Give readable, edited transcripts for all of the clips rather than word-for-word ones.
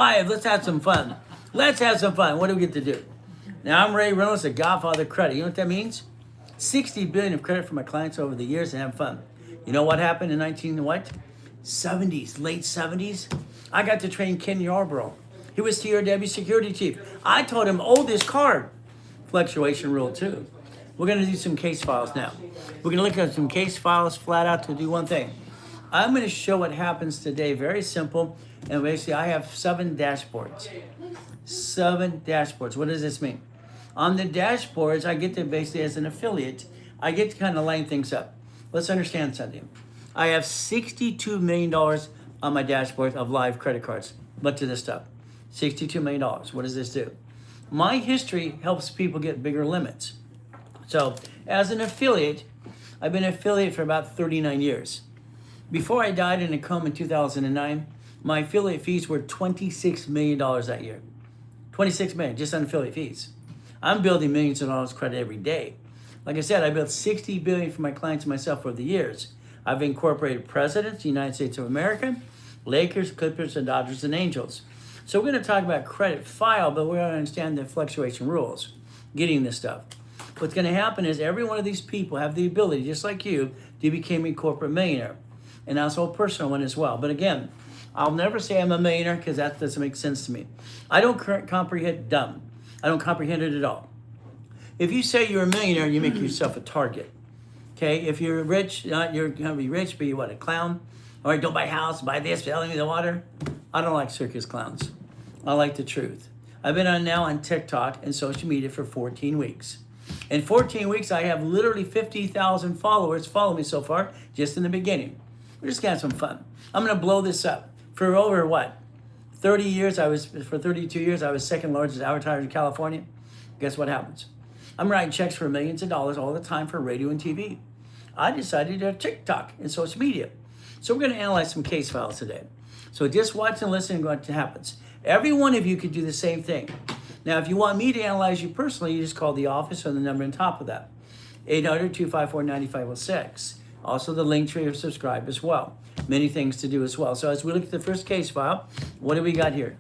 All right, let's have some fun. Let's have some fun. What do we get to do? Now, I'm Ray Reynolds, the Godfather of Credit. You know what that means? 60 billion of credit for my clients over the years and have fun. You know what happened in 19 what? 70s, late 70s? I got to train Ken Yarborough. He was TRW security chief. I told him, oh, this card. Fluctuation rule too. We're going to do some case files now. We're going to look at some case files flat out to do one thing. I'm going to show what happens today. Very simple. And basically, I have 7 dashboards. 7 dashboards. What does this mean? On the dashboards, I get to basically, as an affiliate, I get to kind of line things up. Let's understand something. I have $62 million on my dashboard of live credit cards. Look at this stuff. $62 million. What does this do? My history helps people get bigger limits. So, as an affiliate, I've been an affiliate for about 39 years. Before I died in a coma in 2009, my affiliate fees were $26 million that year. $26 million just on affiliate fees. I'm building millions of dollars credit every day. Like I said, I built $60 billion for my clients and myself over the years. I've incorporated presidents, United States of America, Lakers, Clippers, and Dodgers, and Angels. So we're going to talk about credit file, but we're going to understand the fluctuation rules, getting this stuff. What's going to happen is every one of these people have the ability, just like you, to become a corporate millionaire. And also a personal one as well. But again, I'll never say I'm a millionaire because that doesn't make sense to me. I don't comprehend dumb. I don't comprehend it at all. If you say you're a millionaire, you make yourself a target. Okay, if you're rich, you're gonna be rich, but you what, a clown? All right, don't buy a house, buy this, sell me the water. I don't like circus clowns. I like the truth. I've been on TikTok and social media for 14 weeks. In 14 weeks, I have literally 50,000 followers follow me so far, just in the beginning. We're just gonna have some fun. I'm gonna blow this up. For over what? 32 years, I was second largest advertiser in California. Guess what happens? I'm writing checks for millions of dollars all the time for radio and TV. I decided to do TikTok and social media. So we're going to analyze some case files today. So just watch and listen to what happens. Every one of you could do the same thing. Now, if you want me to analyze you personally, you just call the office or the number on top of that. 800-254-9506. Also the link tree or subscribe as well. Many things to do as well. So as we look at the first case file, what do we got here?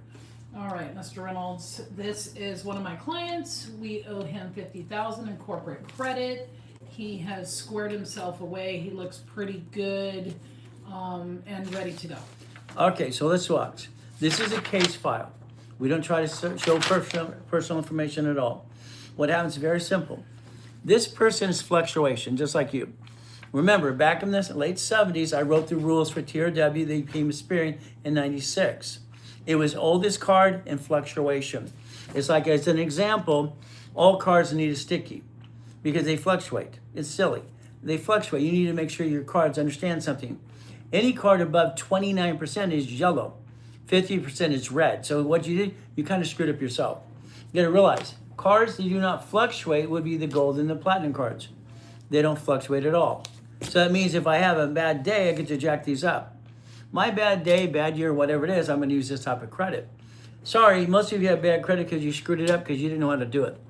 All right, Mr. Reynolds, this is one of my clients. We owe him $50,000 in corporate credit. He has squared himself away. He looks pretty good and ready to go. Okay, so let's watch. This is a case file. We don't try to show personal information at all. What happens is very simple. This person is fluctuation, just like you. Remember, back in the late 70s, I wrote the rules for TRW. They became Experian in 96. It was oldest card and fluctuation. It's like, as an example, all cards need a sticky because they fluctuate. It's silly. They fluctuate. You need to make sure your cards understand something. Any card above 29% is yellow. 50% is red. So what you did, you kind of screwed up yourself. You got to realize, cards that do not fluctuate would be the gold and the platinum cards. They don't fluctuate at all. So that means if I have a bad day, I get to jack these up. My bad day, bad year, whatever it is, I'm going to use this type of credit. Sorry, most of you have bad credit because you screwed it up because you didn't know how to do it.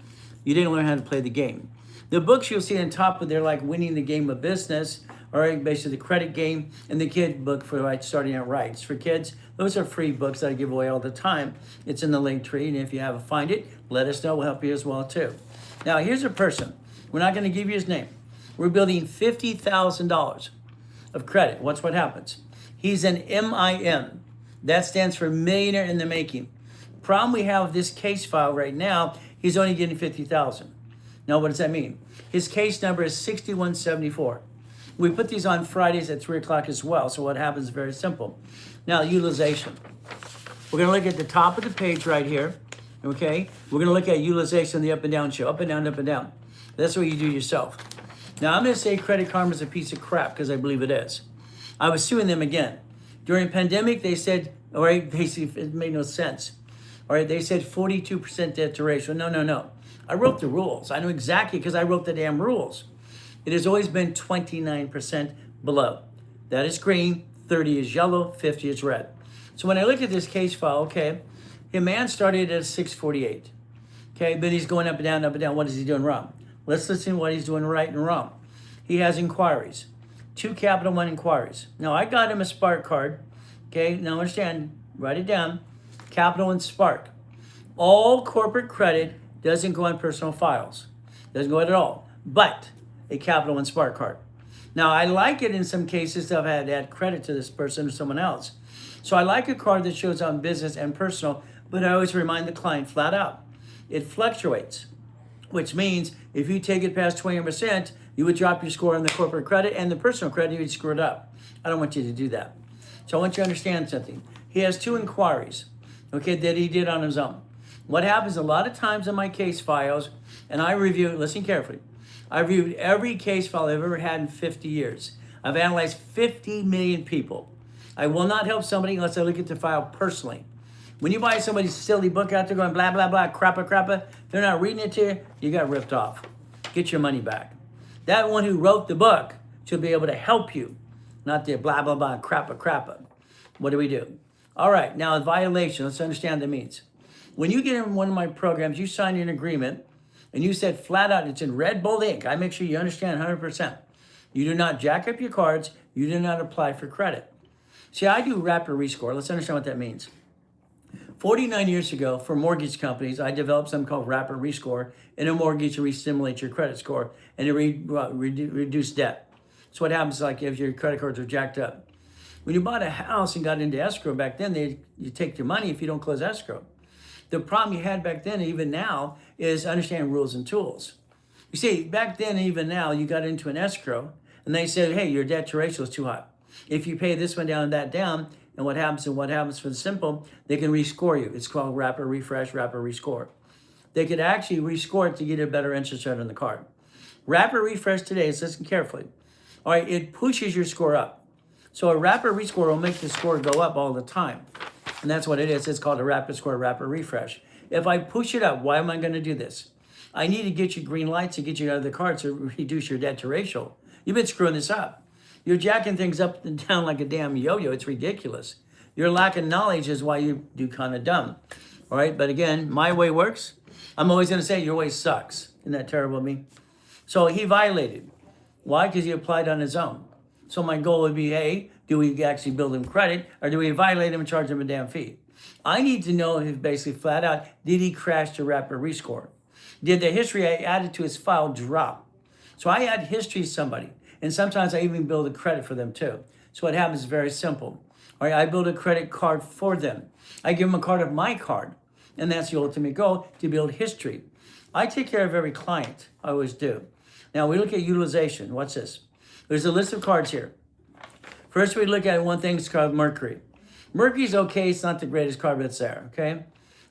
You didn't learn how to play the game. The books you'll see on top of they're like Winning the Game of Business, or basically the credit game, and the kid book for like starting out right. It's for kids. Those are free books that I give away all the time. It's in the link tree, and if you haven't find it, let us know. We'll help you as well too. Now here's a person. We're not going to give you his name. We're building $50,000 of credit. Watch what happens. He's an MIN. That stands for Millionaire in the Making. Problem we have with this case file right now, he's only getting $50,000. Now, what does that mean? His case number is 6174. We put these on Fridays at 3 o'clock as well. So what happens is very simple. Now, utilization. We're going to look at the top of the page right here. Okay? We're going to look at utilization, the up and down show. Up and down, up and down. That's what you do yourself. Now, I'm going to say Credit Karma is a piece of crap because I believe it is. I was suing them again. During the pandemic, they said, all right, basically, it made no sense. All right, they said 42% debt to ratio. No. I wrote the rules. I know exactly because I wrote the damn rules. It has always been 29% below. That is green, 30 is yellow, 50 is red. So when I look at this case file, okay, the man started at 648. Okay, but he's going up and down, up and down. What is he doing wrong? Let's listen to what he's doing right and wrong. He has inquiries. 2 Capital One inquiries. Now, I got him a Spark card. Okay, now understand, write it down. Capital One Spark. All corporate credit doesn't go on personal files. Doesn't go at all. But a Capital One Spark card. Now, I like it in some cases. I've had to add credit to this person or someone else. So I like a card that shows on business and personal, but I always remind the client flat out. It fluctuates, which means if you take it past 20%, you would drop your score on the corporate credit, and the personal credit, you would screw it up. I don't want you to do that. So I want you to understand something. He has 2 inquiries, okay, that he did on his own. What happens a lot of times in my case files, and I review, listen carefully, I reviewed every case file I've ever had in 50 years. I've analyzed 50 million people. I will not help somebody unless I look at the file personally. When you buy somebody's silly book out there going blah, blah, blah, crappa, they're not reading it to you, you got ripped off. Get your money back. That one who wrote the book should be able to help you, not the blah, blah, blah, crappa. What do we do? All right, now a violation, let's understand what that means. When you get in one of my programs, you sign an agreement, and you said flat out, it's in red bold ink. I make sure you understand 100%. You do not jack up your cards. You do not apply for credit. See, I do rapid rescore. Let's understand what that means. 49 years ago, for mortgage companies, I developed something called rapid rescore in a mortgage to re-stimulate your credit score and to reduce debt. So what happens like if your credit cards are jacked up? When you bought a house and got into escrow back then, you take your money if you don't close escrow. The problem you had back then, even now, is understanding rules and tools. You see, back then, even now, you got into an escrow, and they said, hey, your debt to ratio is too high. If you pay this one down and that down, and what happens for the simple, they can rescore you. It's called rapid refresh, rapid rescore. They could actually rescore it to get a better interest rate on the card. Rapid refresh today, listen carefully. All right, it pushes your score up. So a rapid rescore will make the score go up all the time. And that's what it is. It's called a rapid score, rapid refresh. If I push it up, why am I going to do this? I need to get you green lights to get you out of the cards to reduce your debt to ratio. You've been screwing this up. You're jacking things up and down like a damn yo-yo. It's ridiculous. Your lack of knowledge is why you do kind of dumb. All right, but again, my way works. I'm always going to say your way sucks. Isn't that terrible of me? So he violated. Why? Because he applied on his own. So my goal would be, hey, do we actually build him credit, or do we violate him and charge him a damn fee? I need to know if basically flat out, did he crash to rapid rescore? Did the history I added to his file drop? So I add history to somebody, and sometimes I even build a credit for them too. So what happens is very simple. All right, I build a credit card for them. I give them a card of my card, and that's the ultimate goal, to build history. I take care of every client, I always do. Now we look at utilization. What's this? There's a list of cards here. First, we look at one thing, it's called Mercury. Mercury's okay, it's not the greatest card, but it's there, okay?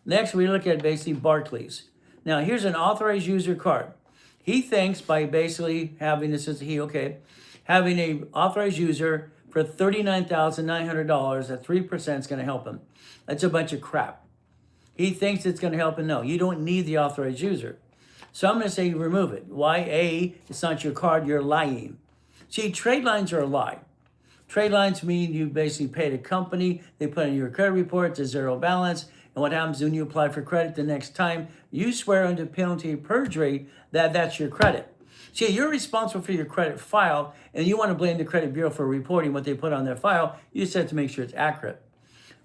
Next, we look at basically Barclays. Now, here's an authorized user card. He thinks by basically having this as having an authorized user for $39,900 at 3% is going to help him. That's a bunch of crap. He thinks it's going to help him. No, you don't need the authorized user. So I'm going to say remove it. Why? A, it's not your card, you're lying. See, trade lines are a lie. Trade lines mean you basically paid a company, they put in your credit report, it's a zero balance, and what happens when you apply for credit the next time, you swear under penalty of perjury that that's your credit. See, you're responsible for your credit file, and you want to blame the credit bureau for reporting what they put on their file. You just have to make sure it's accurate.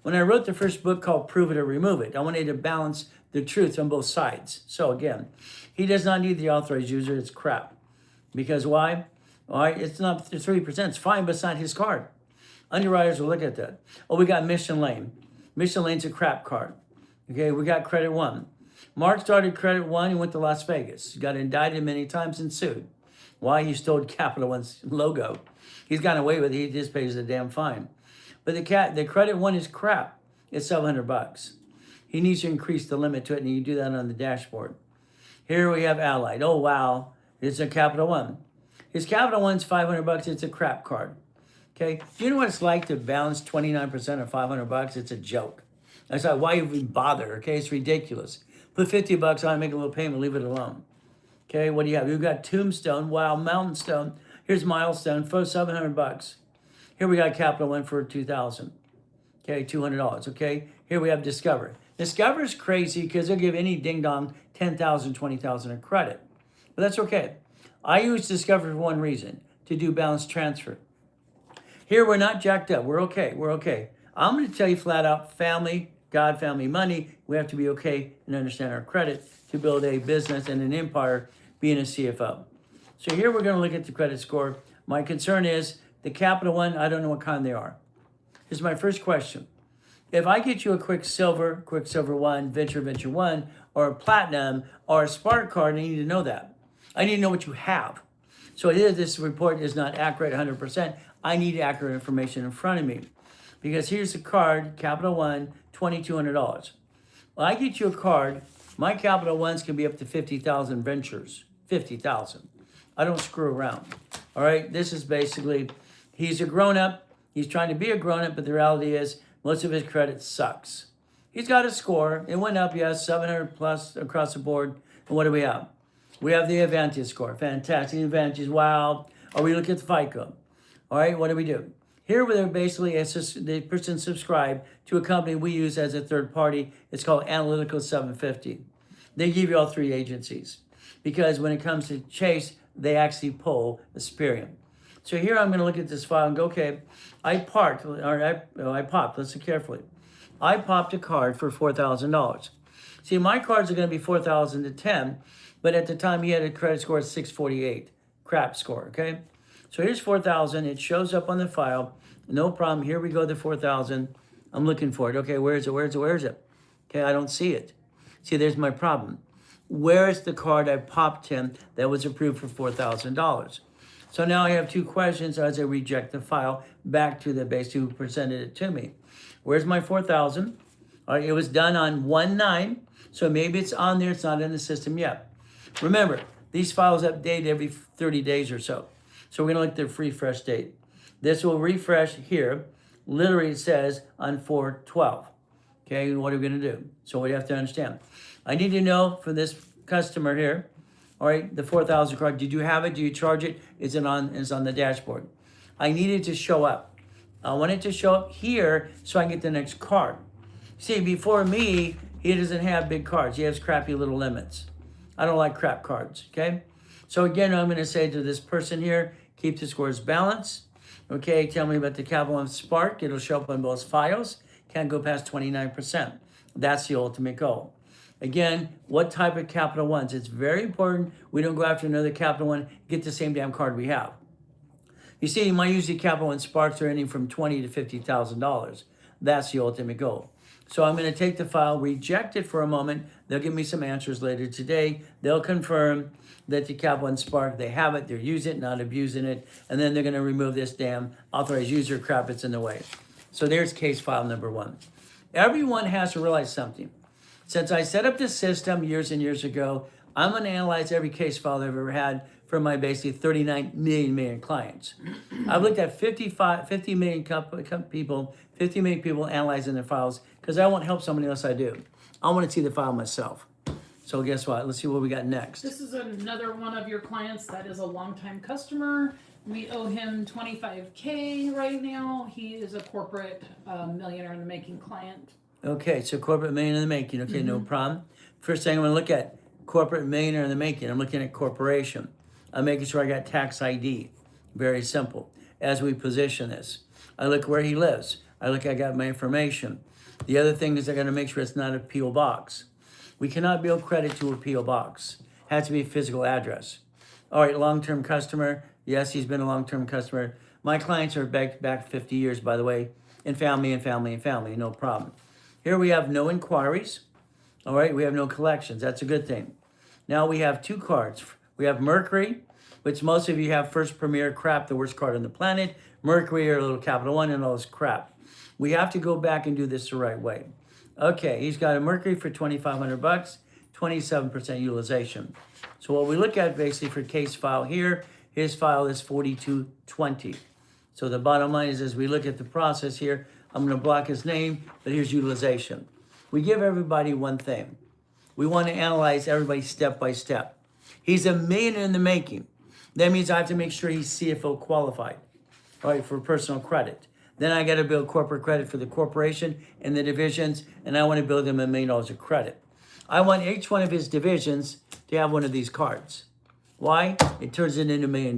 When I wrote the first book called Prove It or Remove It, I wanted to balance the truth on both sides. So again, he does not need the authorized user, it's crap. Because why? All right, it's not 3%, it's fine, but it's not his card. Underwriters will look at that. Oh, we got Mission Lane. Mission Lane's a crap card. Okay, we got Credit One. Mark started Credit One, he went to Las Vegas. He got indicted many times and sued. Why? He stole Capital One's logo. He's gotten away with it, he just pays the damn fine. But the Credit One is crap. It's $700. He needs to increase the limit to it, and you do that on the dashboard. Here we have Allied. Oh, wow, it's a Capital One. His Capital One's $500. It's a crap card. Okay, do you know what it's like to balance 29% of $500? It's a joke. That's like, why even bother? Okay, it's ridiculous. Put $50 on, make a little payment, leave it alone. Okay, what do you have? You've got Tombstone, wow, Mountain Stone. Here's Milestone for $700. Here we got Capital One for $2,000. Okay, $200. Okay, here we have Discover. Discover's crazy because they'll give any ding dong $10,000, $20,000 in credit, but that's okay. I use Discover for one reason, to do balance transfer. Here we're not jacked up. We're okay. I'm going to tell you flat out, family God, family, money. We have to be okay and understand our credit to build a business and an empire being a CFO. So here we're going to look at the credit score. My concern is the Capital One, I don't know what kind they are. Here's my first question. If I get you a Quicksilver 1, Venture 1, or a Platinum, or a Spark card, I need to know that. I need to know what you have. So here, this report is not accurate 100%. I need accurate information in front of me. Because here's the card, Capital One, $2,200. Well, I get you a card, my Capital Ones can be up to 50,000 ventures, 50,000. I don't screw around. All right, this is basically, he's a grown-up, he's trying to be a grown-up, but the reality is most of his credit sucks. He's got a score, it went up, yes, 700 plus across the board. And what do we have? We have the Avantis score, fantastic, Avantis, wow. Or we look at the FICO. All right, what do we do? Here, we're basically, the person subscribed to a company we use as a third party. It's called Analytical 750. They give you all three agencies because when it comes to Chase, they actually pull Experian. So here I'm going to look at this file and go, okay, I popped, listen carefully. I popped a card for $4,000. See, my cards are going to be 4,000 to 10, but at the time he had a credit score of 648, crap score, okay? So here's 4,000. It shows up on the file. No problem. Here we go, the 4,000. I'm looking for it. Okay, where is it? Okay, I don't see it. See, there's my problem. Where's the card I popped him that was approved for $4,000? So now I have two questions as I reject the file back to the base who presented it to me. Where's my 4,000? All right, it was done on 1/9, so maybe it's on there. It's not in the system yet. Remember, these files update every 30 days or so. So we're going to look at the refresh date. This will refresh here. Literally, it says on 4/12. Okay, what are we going to do? So what do you have to understand? I need to know for this customer here, all right, the 4,000 card, did you have it? Do you charge it? Is it on the dashboard? I need it to show up. I want it to show up here so I can get the next card. See, before me, he doesn't have big cards. He has crappy little limits. I don't like crap cards, okay? So again, I'm going to say to this person here, keep the scores balanced. Okay, tell me about the Capital One Spark. It'll show up on both files. Can't go past 29%. That's the ultimate goal. Again, what type of Capital Ones? It's very important we don't go after another Capital One, get the same damn card we have. You see, my usually Capital One Sparks are anything from $20,000 to $50,000. That's the ultimate goal. So I'm going to take the file, reject it for a moment. They'll give me some answers later today. They'll confirm that the Capital One Spark, they have it, they're using it, not abusing it, and then they're going to remove this damn authorized user crap that's in the way. So there's case file number 1. Everyone has to realize something. Since I set up this system years and years ago, I'm going to analyze every case file I've ever had for my basically 39 million clients. I've looked at 50 million people analyzing their files because I won't help somebody else I do. I want to see the file myself. So guess what? Let's see what we got next. This is another one of your clients that is a longtime customer. We owe him $25K right now. He is a corporate millionaire in the making client. Okay, so corporate millionaire in the making. Okay, no problem. First thing I'm going to look at, corporate millionaire in the making. I'm looking at corporation. I'm making sure I got tax ID. Very simple. As we position this, I look where he lives. I got my information. The other thing is I got to make sure it's not a P.O. box. We cannot bill credit to a P.O. box. It has to be a physical address. All right, long-term customer. Yes, he's been a long-term customer. My clients are back 50 years, by the way, and family, no problem. Here we have no inquiries. All right, we have no collections. That's a good thing. Now we have 2 cards. We have Mercury, which most of you have First Premier, crap, the worst card on the planet. Mercury or a little Capital One and all this crap. We have to go back and do this the right way. Okay, he's got a Mercury for $2,500, 27% utilization. So what we look at basically for case file here, his file is 4220. So the bottom line is as we look at the process here, I'm going to block his name, but here's utilization. We give everybody one thing. We want to analyze everybody step by step. He's a millionaire in the making. That means I have to make sure he's CFO qualified, all right, for personal credit. Then I got to build corporate credit for the corporation and the divisions, and I want to build him $1 million of credit. I want each one of his divisions to have one of these cards. Why? It turns it into $1 million.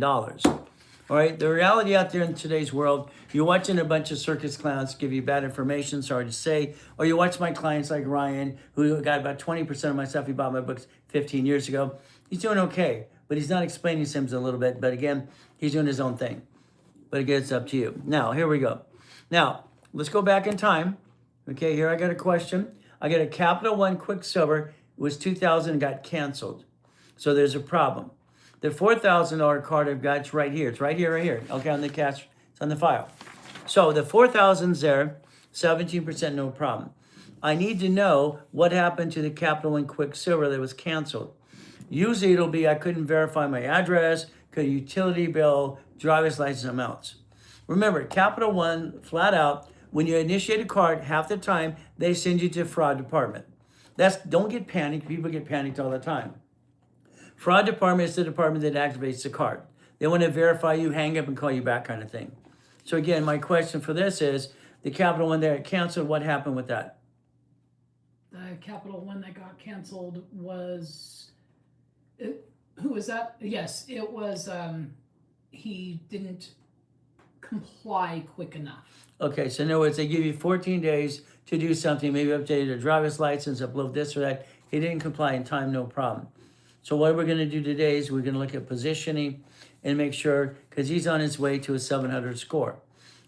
All right, the reality out there in today's world, you're watching a bunch of circus clowns give you bad information, sorry to say, or you watch my clients like Ryan, who got about 20% of my stuff. He bought my books 15 years ago. He's doing okay, but he's not explaining Sims a little bit. But again, he's doing his own thing. But again, it's up to you. Now, here we go. Now, let's go back in time. Okay, here I got a question. I got a Capital One Quicksilver. It was 2000 and got canceled. So there's a problem. The $4,000 card I've got, it's right here. It's right here, right here. Okay, on the cash, it's on the file. So the 4,000's there, 17%, no problem. I need to know what happened to the Capital One Quicksilver that was canceled. Usually it'll be I couldn't verify my address, utility bill, driver's license amounts. Remember, Capital One, flat out, when you initiate a card, half the time, they send you to fraud department. Don't get panicked. People get panicked all the time. Fraud department is the department that activates the card. They want to verify you, hang up, and call you back kind of thing. So again, my question for this is, the Capital One there canceled, what happened with that? The Capital One that got canceled was, who was that? Yes, it was, he didn't comply quick enough. Okay, so in other words, they give you 14 days to do something, maybe update a driver's license, upload this or that. He didn't comply in time, no problem. So what we're going to do today is we're going to look at positioning and make sure, because he's on his way to a 700 score.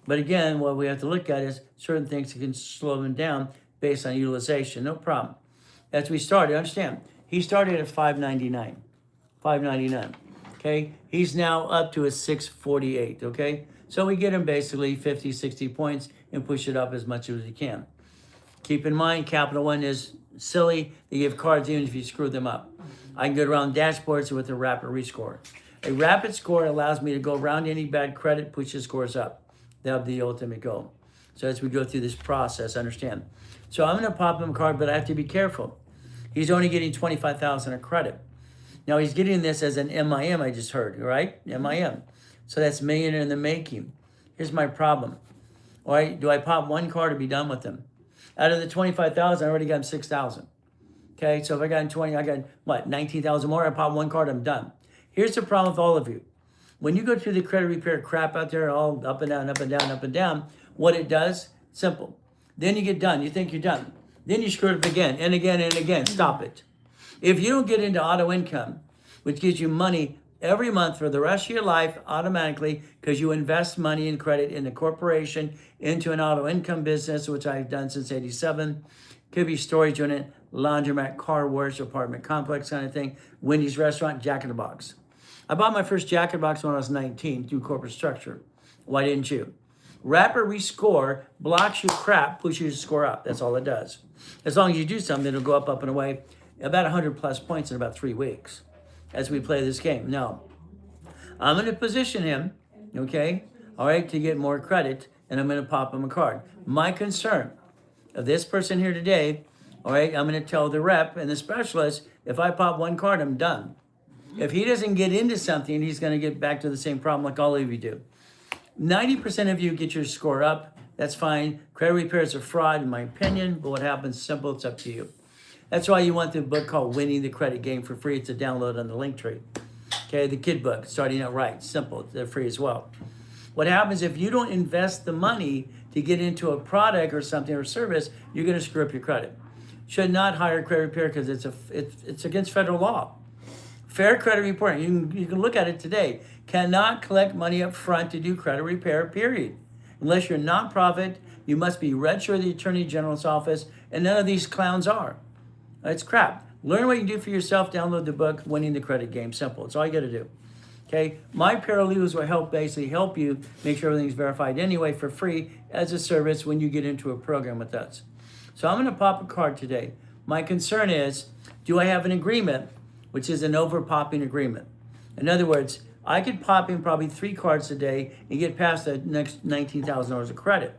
But again, what we have to look at is certain things that can slow him down based on utilization, no problem. As we started, understand, he started at 599, okay? He's now up to a 648, okay? So we get him basically 50, 60 points and push it up as much as we can. Keep in mind, Capital One is silly. They give cards even if you screw them up. I can go around dashboards with a rapid rescore. A rapid score allows me to go around any bad credit, push the scores up. That'll be the ultimate goal. So as we go through this process, understand. So I'm going to pop him a card, but I have to be careful. He's only getting 25,000 of credit. Now he's getting this as an MIM, I just heard, right? MIM. So that's millionaire in the making. Here's my problem. All right, do I pop one card to be done with him? Out of the 25,000, I already got him 6,000. Okay, so if I got him 20, I got, what, 19,000 more? I pop one card, I'm done. Here's the problem with all of you. When you go through the credit repair crap out there, all up and down, up and down, up and down, what it does, simple. Then you get done, you think you're done. Then you screw it up again, and again, and again. Stop it. If you don't get into auto income, which gives you money every month for the rest of your life automatically, because you invest money and credit in a corporation, into an auto income business, which I've done since 87, could be storage unit, laundromat, car wash, apartment complex kind of thing, Wendy's restaurant, Jack in the Box. I bought my first Jack in the Box when I was 19 through corporate structure. Why didn't you? Rapid rescore blocks your crap, pushes your score up. That's all it does. As long as you do something, it'll go up and away. About 100 plus points in about 3 weeks as we play this game. Now, I'm going to position him, okay, all right, to get more credit, and I'm going to pop him a card. My concern of this person here today, all right, I'm going to tell the rep and the specialist, if I pop one card, I'm done. If he doesn't get into something, he's going to get back to the same problem like all of you do. 90% of you get your score up. That's fine. Credit repair is a fraud, in my opinion, but what happens, simple, it's up to you. That's why you want the book called Winning the Credit Game for free. It's a download on the Linktree. Okay, the kid book, Starting Out Right, simple, they're free as well. What happens if you don't invest the money to get into a product or something or service, you're going to screw up your credit. Should not hire credit repair because it's against federal law. Fair credit reporting, you can look at it today, cannot collect money up front to do credit repair, period. Unless you're a nonprofit, you must be registered with the Attorney General's office, and none of these clowns are. It's crap. Learn what you can do for yourself. Download the book, Winning the Credit Game. Simple. It's all you got to do. Okay? My paralegals will basically help you make sure everything's verified anyway for free as a service when you get into a program with us. So I'm going to pop a card today. My concern is, do I have an agreement, which is an over-popping agreement? In other words, I could pop in probably 3 cards a day and get past the next $19,000 of credit.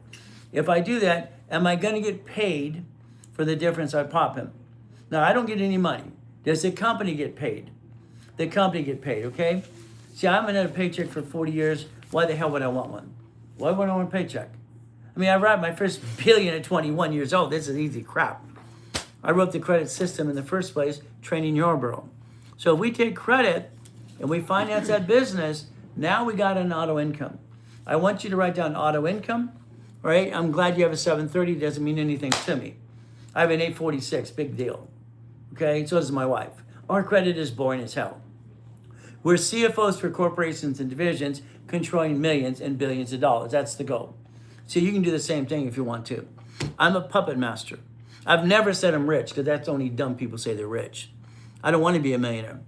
If I do that, am I going to get paid for the difference I pop him? Now, I don't get any money. Does the company get paid? The company get paid, okay? See, I haven't had a paycheck for 40 years. Why the hell would I want one? Why would I want a paycheck? I mean, I wrote my first billion at 21 years old. This is easy crap. I wrote the credit system in the first place, training Yarborough. So if we take credit and we finance that business, Now we got an auto income. I want you to write down auto income, right? I'm glad you have a 730. Doesn't mean anything to me. I have an 846, big deal. Okay, so does my wife. Our credit is boring as hell. We're CFOs for corporations and divisions, controlling millions and billions of dollars. That's the goal. So you can do the same thing if you want to. I'm a puppet master. I've never said I'm rich, because that's only dumb people say they're rich. I don't want to be a millionaire.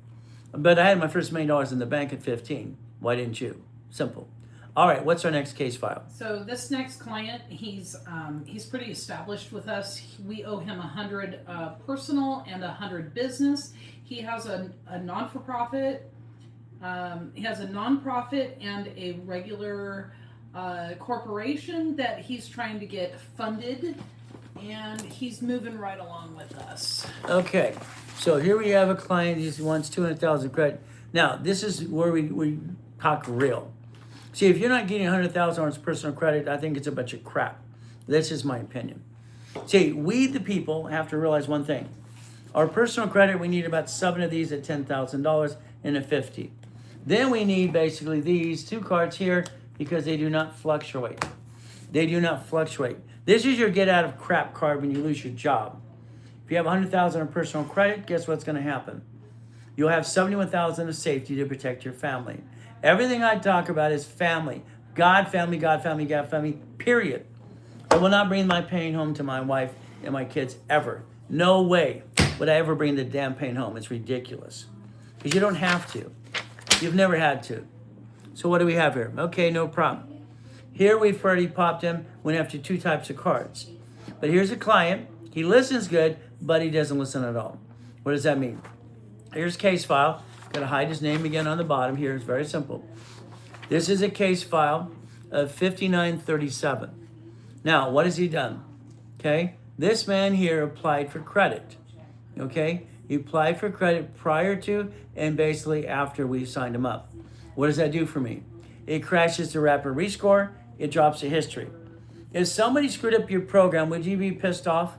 But I had my first $1 million in the bank at 15. Why didn't you? Simple. All right, what's our next case file? So this next client, he's pretty established with us. We owe him 100 personal and 100 business. He has a non-for-profit. He has a nonprofit and a regular corporation that he's trying to get funded, and he's moving right along with us. Okay, so here we have a client. He wants 200,000 credit. Now, this is where we talk real. See, if you're not getting 100,000 on his personal credit, I think it's a bunch of crap. That's just my opinion. See, we the people have to realize one thing. Our personal credit, we need about 7 of these at $10,000 and a 50. Then we need basically these 2 cards here, because they do not fluctuate. They do not fluctuate. This is your get out of crap card when you lose your job. If you have 100,000 in personal credit, guess what's going to happen? You'll have 71,000 of safety to protect your family. Everything I talk about is family. God, family, God, family, God, family, period. I will not bring my pain home to my wife and my kids ever. No way would I ever bring the damn pain home. It's ridiculous. Because you don't have to. You've never had to. So what do we have here? Okay, no problem. Here we've already popped him, went after 2 types of cards. But here's a client. He listens good, but he doesn't listen at all. What does that mean? Here's case file. Got to hide his name again on the bottom here. It's very simple. This is a case file of 5937. Now, what has he done? Okay, this man here applied for credit. Okay, he applied for credit prior to and basically after we signed him up. What does that do for me? It crashes the rapid rescore. It drops the history. If somebody screwed up your program, would you be pissed off?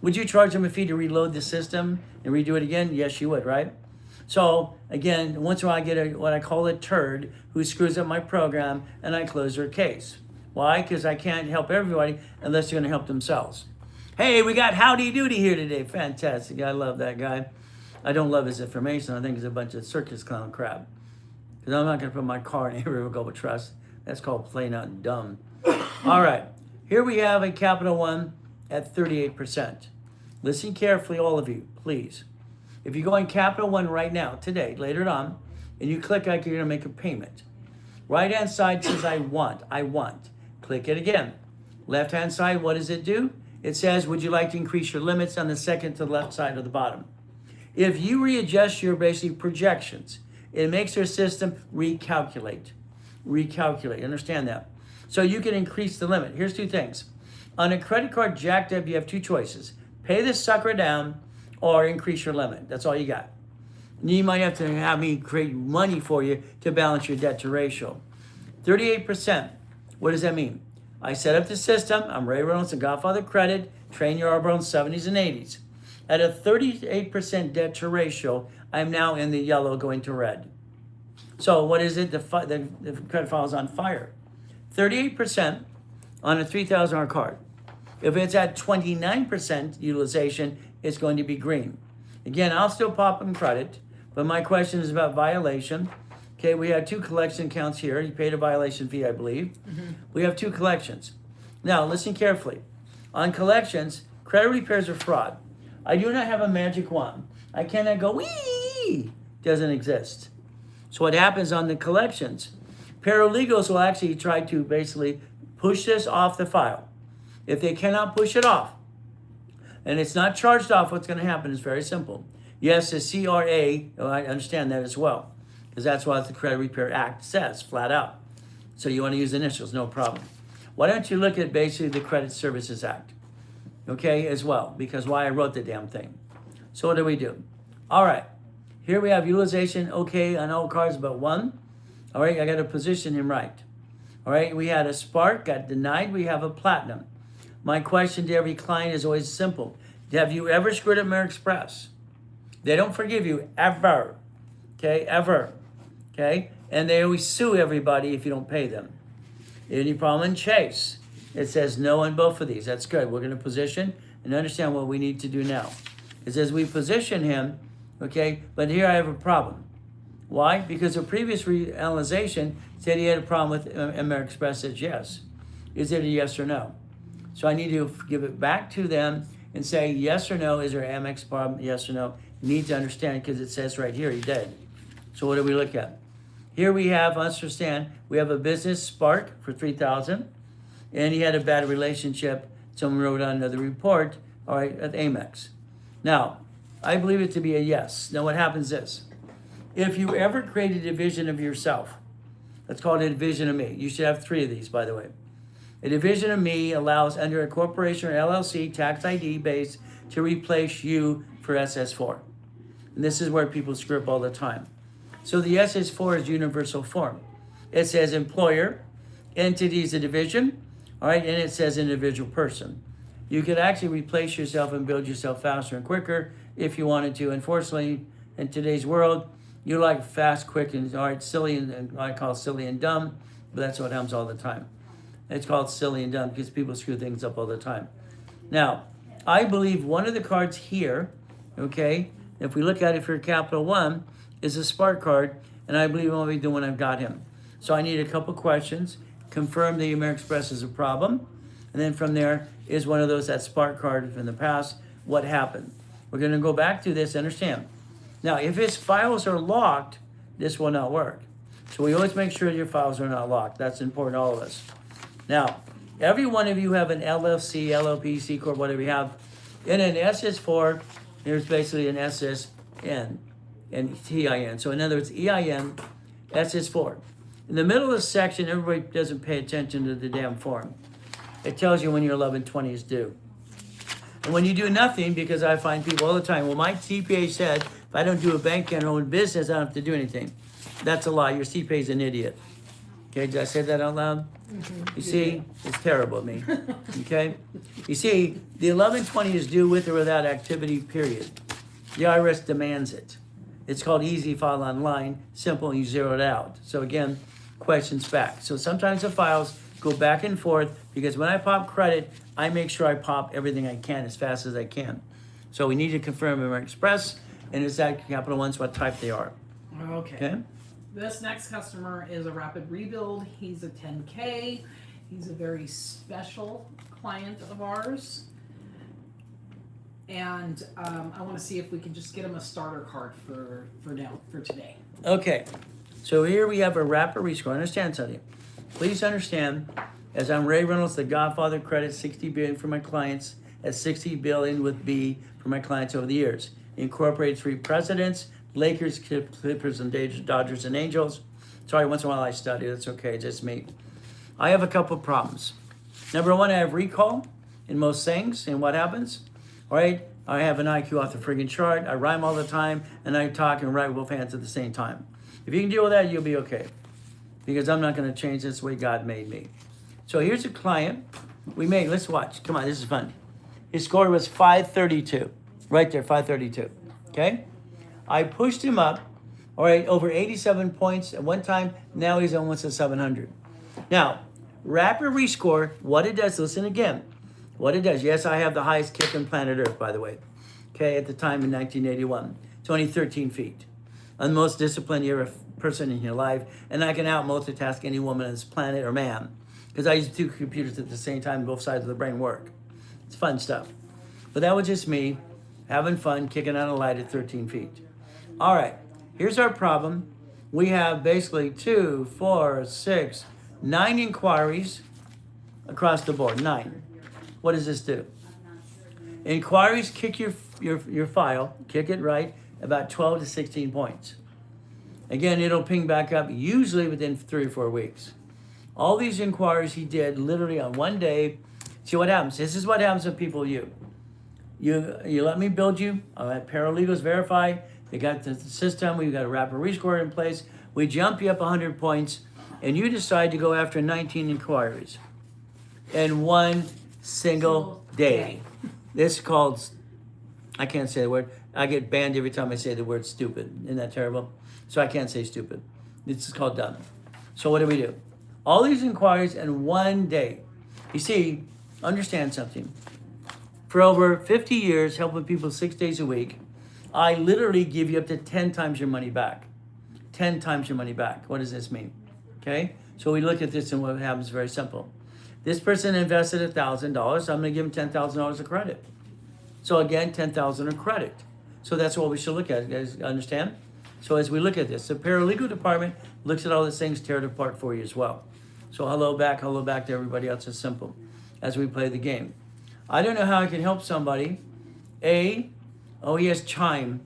Would you charge them a fee to reload the system and redo it again? Yes, you would, right? So again, once in a while I get what I call a turd who screws up my program, and I close their case. Why? Because I can't help everybody unless they're going to help themselves. Hey, we got Howdy Doody here today. Fantastic. I love that guy. I don't love his information. I think he's a bunch of circus clown crap. Because I'm not going to put my car in Irrevocable Trust. That's called plain out dumb. All right. Here we have a Capital One at 38%. Listen carefully, all of you, please. If you go on Capital One right now, today, later on, and you click like you're going to make a payment, right-hand side says I want. Click it again. Left-hand side, what does it do? It says, would you like to increase your limits on the second to the left side of the bottom? If you readjust your basic projections, it makes their system recalculate. Understand that? So you can increase the limit. Here's 2 things. On a credit card jacked up, you have 2 choices. Pay this sucker down or increase your limit. That's all you got. You might have to have me create money for you to balance your debt to ratio. 38%. What does that mean? I set up the system. I'm Ray Reynolds, a Godfather Credit. Train your Arbor in 70s and 80s. At a 38% debt to ratio, I'm now in the yellow going to red. So what is it? The credit file is on fire. 38% on a $3,000 card. If it's at 29% utilization, it's going to be green. Again, I'll still pop in credit, but my question is about violation. Okay, we have 2 collection counts here. You paid a violation fee, I believe. Mm-hmm. We have 2 collections. Now, listen carefully. On collections, credit repairs are fraud. I do not have a magic wand. I cannot go, wee! Doesn't exist. So what happens on the collections? Paralegals will actually try to basically push this off the file. If they cannot push it off, and it's not charged off, what's going to happen is very simple. Yes, the CRA, I understand that as well, because that's what the Credit Repair Act says, flat out. So you want to use initials, no problem. Why don't you look at basically the Credit Services Act, okay, as well, because why I wrote the damn thing. So what do we do? All right, here we have utilization, okay, on all cards but 1. All right, I got to position him right. All right, we had a Spark, got denied, we have a Platinum. My question to every client is always simple. Have you ever screwed up American Express? They don't forgive you, ever. Okay, ever. Okay? And they always sue everybody if you don't pay them. Any problem in Chase? It says no on both of these. That's good. We're going to position and understand what we need to do now. It says we position him, okay, but here I have a problem. Why? Because the previous reanalyzation said he had a problem with American Express. Says yes. Is it a yes or no? So I need to give it back to them and say yes or no. Is there an Amex problem? Yes or no? You need to understand because it says right here he did. So what do we look at? Here we have, understand, we have a business Spark for $3,000, and he had a bad relationship. Someone wrote on another report, all right, at Amex. Now, I believe it to be a yes. Now what happens is, if you ever create a division of yourself, let's call it a division of me. You should have 3 of these, by the way. A division of me allows under a corporation or LLC tax ID base to replace you for SS4. And this is where people screw up all the time. So the SS4 is universal form. It says employer, entity is a division, all right, and it says individual person. You could actually replace yourself and build yourself faster and quicker if you wanted to. Unfortunately, in today's world, you like fast, quick, and all right, silly, and I call it silly and dumb, but that's what happens all the time. It's called silly and dumb because people screw things up all the time. Now, I believe one of the cards here, okay, if we look at it for Capital One, is a Spark card, and I believe I'll be doing when I've got him. So I need a couple questions, confirm the American Express is a problem, and then from there is one of those, that Spark card from the past, what happened? We're gonna go back to this, understand. Now, if his files are locked, this will not work. So we always make sure your files are not locked. That's important to all of us. Now, every one of you have an LLC, LLP, C Corp, whatever you have. In an SS4, there's basically an SSN and TIN. So in other words, EIN, SS4. In the middle of the section, everybody doesn't pay attention to the damn form. It tells you when your 1120 is due. And when you do nothing, because I find people all the time, well, my CPA said if I don't do a bank and own business, I don't have to do anything. That's a lie. Your CPA is an idiot. Okay, did I say that out loud? You see, it's terrible of me. Okay? You see, the 1120 is due with or without activity, period. The IRS demands it. It's called Easy File Online, simple, and you zero it out. So again, questions back. So sometimes the files go back and forth because when I pop credit, I make sure I pop everything I can as fast as I can. So we need to confirm American Express and is that Capital One's what type they are. Okay? This next customer is a Rapid Rebuild. He's a 10K. He's a very special client of ours. And I want to see if we can just get him a starter card for today. Okay, so here we have a Rapid Rescore. Understand something. Please understand, as I'm Ray Reynolds, the Godfather, credit $60 billion for my clients, at $60 billion with B for my clients over the years. Incorporated 3 presidents, Lakers, Clippers, and Dodgers, and Angels. Sorry, once in a while I study. That's okay, just me. I have a couple problems. Number 1, I have recall in most things. And what happens? All right, I have an IQ off the friggin' chart. I rhyme all the time, and I talk and write both hands at the same time. If you can deal with that, you'll be okay. Because I'm not going to change this way God made me. So here's a client we made. Let's watch. Come on, this is fun. His score was 532. Right there, 532. Okay? I pushed him up, all right, over 87 points at one time. Now he's almost at 700. Now, Rapid Rescore, what it does, listen again. What it does, yes, I have the highest kick on planet Earth, by the way. Okay, at the time in 1981. It's only 13 feet. I'm the most disciplined person in your life, and I can out-multitask any woman on this planet or man. Because I use 2 computers at the same time, both sides of the brain work. It's fun stuff. But that was just me, having fun, kicking on a light at 13 feet. All right, here's our problem. We have basically 2, 4, 6, 9 inquiries across the board, 9. What does this do? Inquiries kick your file, kick it right, about 12 to 16 points. Again, it'll ping back up usually within 3 or 4 weeks. All these inquiries he did literally on one day. See what happens? This is what happens when people you let me build you. I had paralegals verify. They got the system. We've got a Rapid Rescore in place. We jump you up 100 points, and you decide to go after 19 inquiries in one single day. This is called, I can't say the word. I get banned every time I say the word stupid. Isn't that terrible? So I can't say stupid. This is called done. So what do? All these inquiries in one day. You see, understand something. For over 50 years, helping people 6 days a week, I literally give you up to 10 times your money back. 10 times your money back. What does this mean? Okay? So we look at this and what happens is very simple. This person invested $1,000. I'm going to give him $10,000 of credit. So again, $10,000 of credit. So that's what we should look at. You guys understand? So as we look at this, the paralegal department looks at all these things, tear it apart for you as well. So hello back to everybody else. It's simple as we play the game. I don't know how I can help somebody. He has Chime.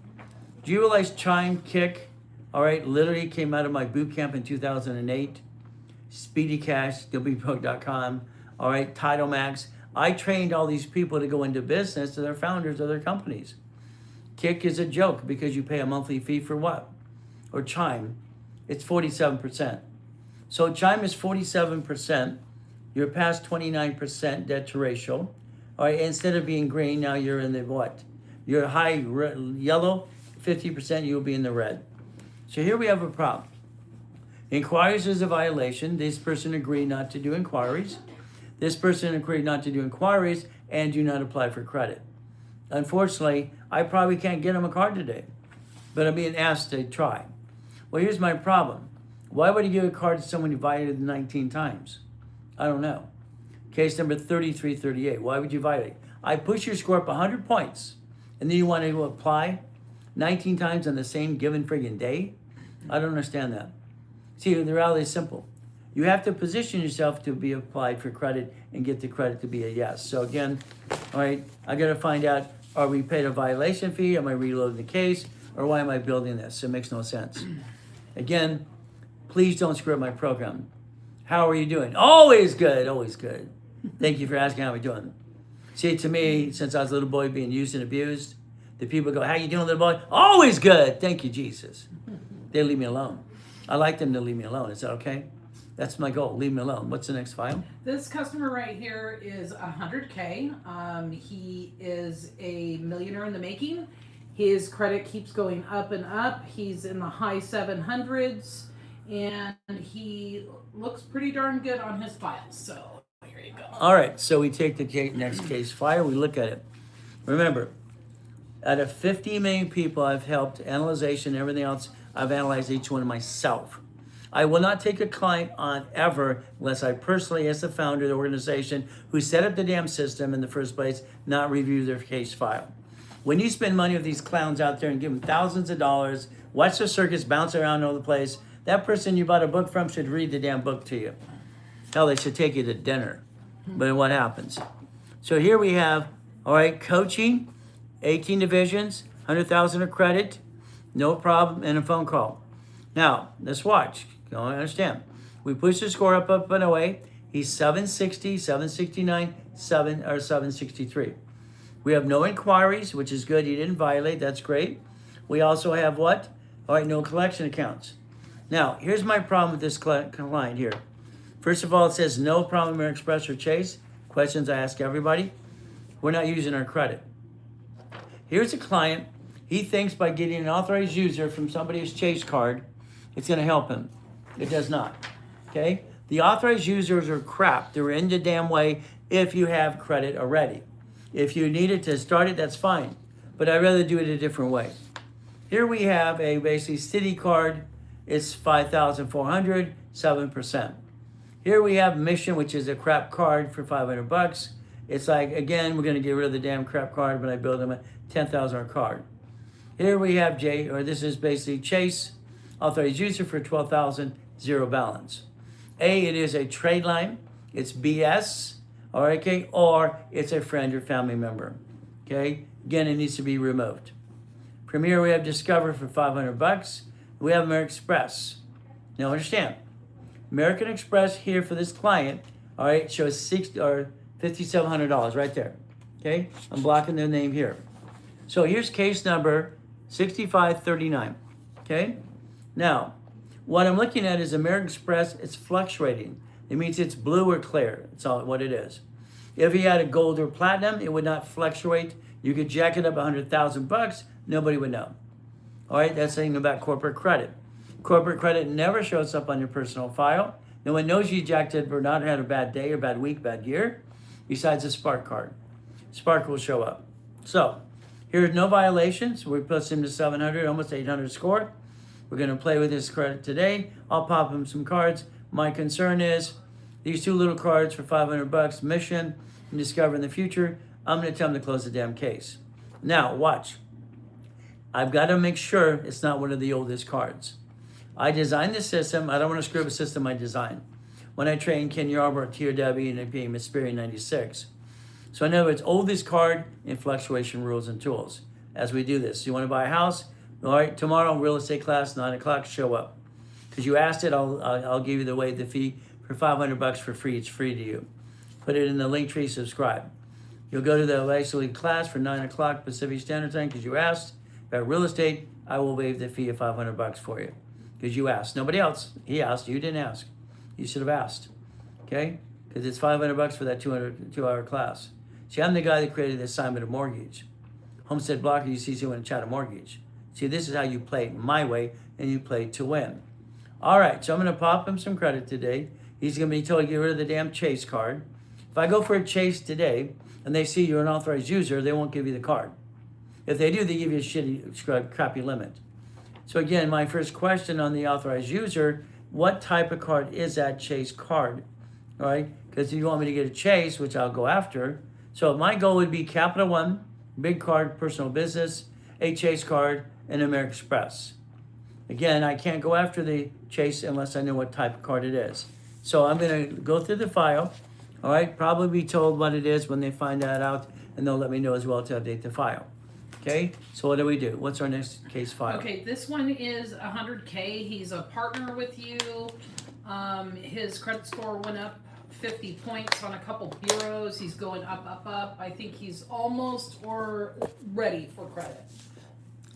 Do you realize Chime Kick, all right, literally came out of my boot camp in 2008. Speedy Cash, WProc.com, all right, Title Max. I trained all these people to go into business, to their founders of their companies. Kick is a joke because you pay a monthly fee for what? Or Chime, it's 47%. So Chime is 47%. You're past 29% debt to ratio. All right, instead of being green, now you're in the what? You're high yellow, 50%, you'll be in the red. So here we have a problem. Inquiries is a violation. This person agreed not to do inquiries. This person agreed not to do inquiries and do not apply for credit. Unfortunately, I probably can't get him a card today, but I'm being asked to try. Well, here's my problem. Why would he give a card to someone who violated 19 times? I don't know. Case number 3338. Why would you violate? I push your score up 100 points, and then you want to apply 19 times on the same given friggin' day? I don't understand that. See, the reality is simple. You have to position yourself to be applied for credit and get the credit to be a yes. So again, all right, I got to find out, are we paid a violation fee? Am I reloading the case? Or why am I building this? It makes no sense. Again, please don't screw up my program. How are you doing? Always good, always good. Thank you for asking how we're doing. See, to me, since I was a little boy being used and abused, the people go, how you doing, little boy? Always good. Thank you, Jesus. They leave me alone. I like them to leave me alone. Is that okay? That's my goal. Leave me alone. What's the next file? This customer right here is 100K. He is a millionaire in the making. His credit keeps going up and up. He's in the high 700s, and he looks pretty darn good on his files. So here you go. All right. So we take the next case file. We look at it. Remember, out of 50 million people I've helped, analyzation, everything else, I've analyzed each one myself. I will not take a client on ever unless I personally, as the founder of the organization who set up the damn system in the first place, not review their case file. When you spend money with these clowns out there and give them thousands of dollars, watch the circus bounce around all the place, that person you bought a book from should read the damn book to you. Hell, they should take you to dinner. But what happens? So here we have, all right, coaching, 18 divisions, 100,000 of credit, no problem, and a phone call. Now, let's watch. You don't understand. We push the score up and away. He's 760, 769, 763. We have no inquiries, which is good. He didn't violate. That's great. We also have what? All right, no collection accounts. Now, here's my problem with this client here. First of all, it says no problem, American Express or Chase. Questions I ask everybody. We're not using our credit. Here's a client. He thinks by getting an authorized user from somebody's Chase card, it's going to help him. It does not. Okay? The authorized users are crap. They're in the damn way if you have credit already. If you needed to start it, that's fine. But I'd rather do it a different way. Here we have a basically Citi card. It's 5,400, 7%. Here we have Mission, which is a crap card for $500. It's like, again, we're going to get rid of the damn crap card, but I build them a $10,000 card. Here we have this is basically Chase, authorized user for $12,000, zero balance. It is a trade line. It's BS, all right, okay, or it's a friend or family member, okay? Again, it needs to be removed. Premier, we have Discover for $500. We have American Express. Now understand, American Express here for this client, all right, shows $5,700 right there, okay? I'm blocking their name here. So here's case number 6539, okay? Now, what I'm looking at is American Express, it's fluctuating. It means it's blue or clear. That's all what it is. If he had a gold or platinum, it would not fluctuate. You could jack it up $100,000, nobody would know. All right, that's saying about corporate credit. Corporate credit never shows up on your personal file. No one knows you jacked it or not had a bad day or bad week, bad year, besides a Spark card. Spark will show up. So, here's no violations. We plus him to 700, almost 800 score. We're going to play with his credit today. I'll pop him some cards. My concern is these two little cards for 500 bucks, mission and discover in the future. I'm going to tell him to close the damn case. Now, watch. I've got to make sure it's not one of the oldest cards. I designed the system. I don't want to screw up a system I designed. When I trained Ken Yarber at TOW and I became Xperian 96. So in other words, oldest card in fluctuation rules and tools. As we do this, you want to buy a house? All right, tomorrow real estate class, 9 o'clock, show up. Because you asked it, I'll give you the fee for 500 bucks for free. It's free to you. Put it in the link tree, subscribe. You'll go to the actually class for 9 o'clock Pacific Standard Time because you asked about real estate. I will waive the fee of 500 bucks for you because you asked. Nobody else. He asked. You didn't ask. You should have asked. Okay? Because it's 500 bucks for that 2-hour class. See, I'm the guy that created the assignment of mortgage. Homestead Blocker, you see, so in chat a mortgage. See, this is how you play my way, and you play to win. All right, so I'm going to pop him some credit today. He's going to be told to get rid of the damn Chase card. If I go for a Chase today, and they see you're an authorized user, they won't give you the card. If they do, they give you a shitty, crappy limit. So again, my first question on the authorized user, what type of card is that Chase card? All right, because if you want me to get a Chase, which I'll go after, so my goal would be Capital One, big card, personal business, a Chase card, and American Express. Again, I can't go after the Chase unless I know what type of card it is. So I'm going to go through the file, all right, probably be told what it is when they find that out, and they'll let me know as well to update the file. Okay, so what do we do? What's our next case file? Okay, this one is 100K. He's a partner with you. His credit score went up 50 points on a couple bureaus. He's going up. I think he's almost or ready for credit.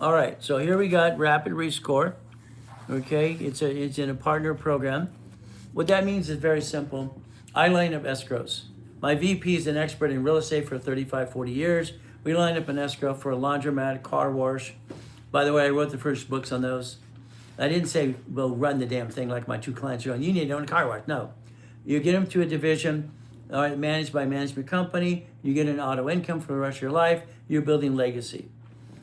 All right, so here we got rapid rescore. Okay, it's in a partner program. What that means is very simple. I line up escrows. My VP is an expert in real estate for 35, 40 years. We line up an escrow for a laundromat, car wash. By the way, I wrote the first books on those. I didn't say, well, run the damn thing like my two clients are going, you need to own a car wash. No. You get them to a division, all right, managed by a management company. You get an auto income for the rest of your life. You're building legacy.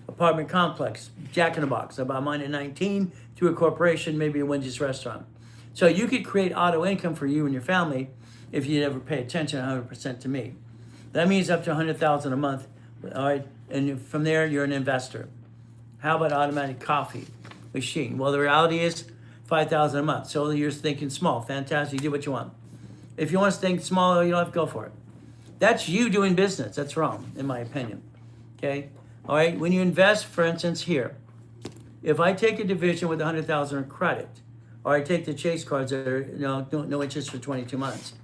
Apartment complex, Jack in the Box. I bought mine at 19 through a corporation, maybe a Wendy's restaurant. So you could create auto income for you and your family if you never pay attention 100% to me. That means up to $100,000 a month, all right? And from there, you're an investor. How about automatic coffee machine? Well, the reality is $5,000 a month. So you're thinking small. Fantastic. You do what you want. If you want to think small, you don't have to go for it. That's you doing business. That's wrong, in my opinion. Okay? All right? When you invest, for instance, here, if I take a division with $100,000 in credit, or I take the Chase cards that are no interest for 22 months,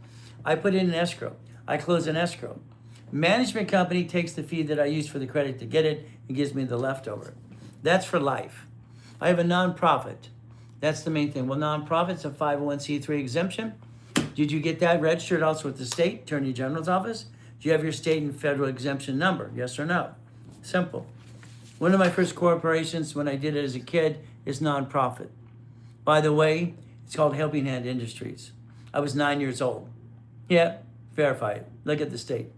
I put in an escrow. I close an escrow. Management company takes the fee that I use for the credit to get it and gives me the leftover. That's for life. I have a nonprofit. That's the main thing. Well, nonprofit's a 501c3 exemption. Did you get that registered also with the state Attorney General's office? Do you have your state and federal exemption number? Yes or no? Simple. One of my first corporations when I did it as a kid is nonprofit. By the way, it's called Helping Hand Industries. I was 9 years old. Yeah, verify it. Look at the state.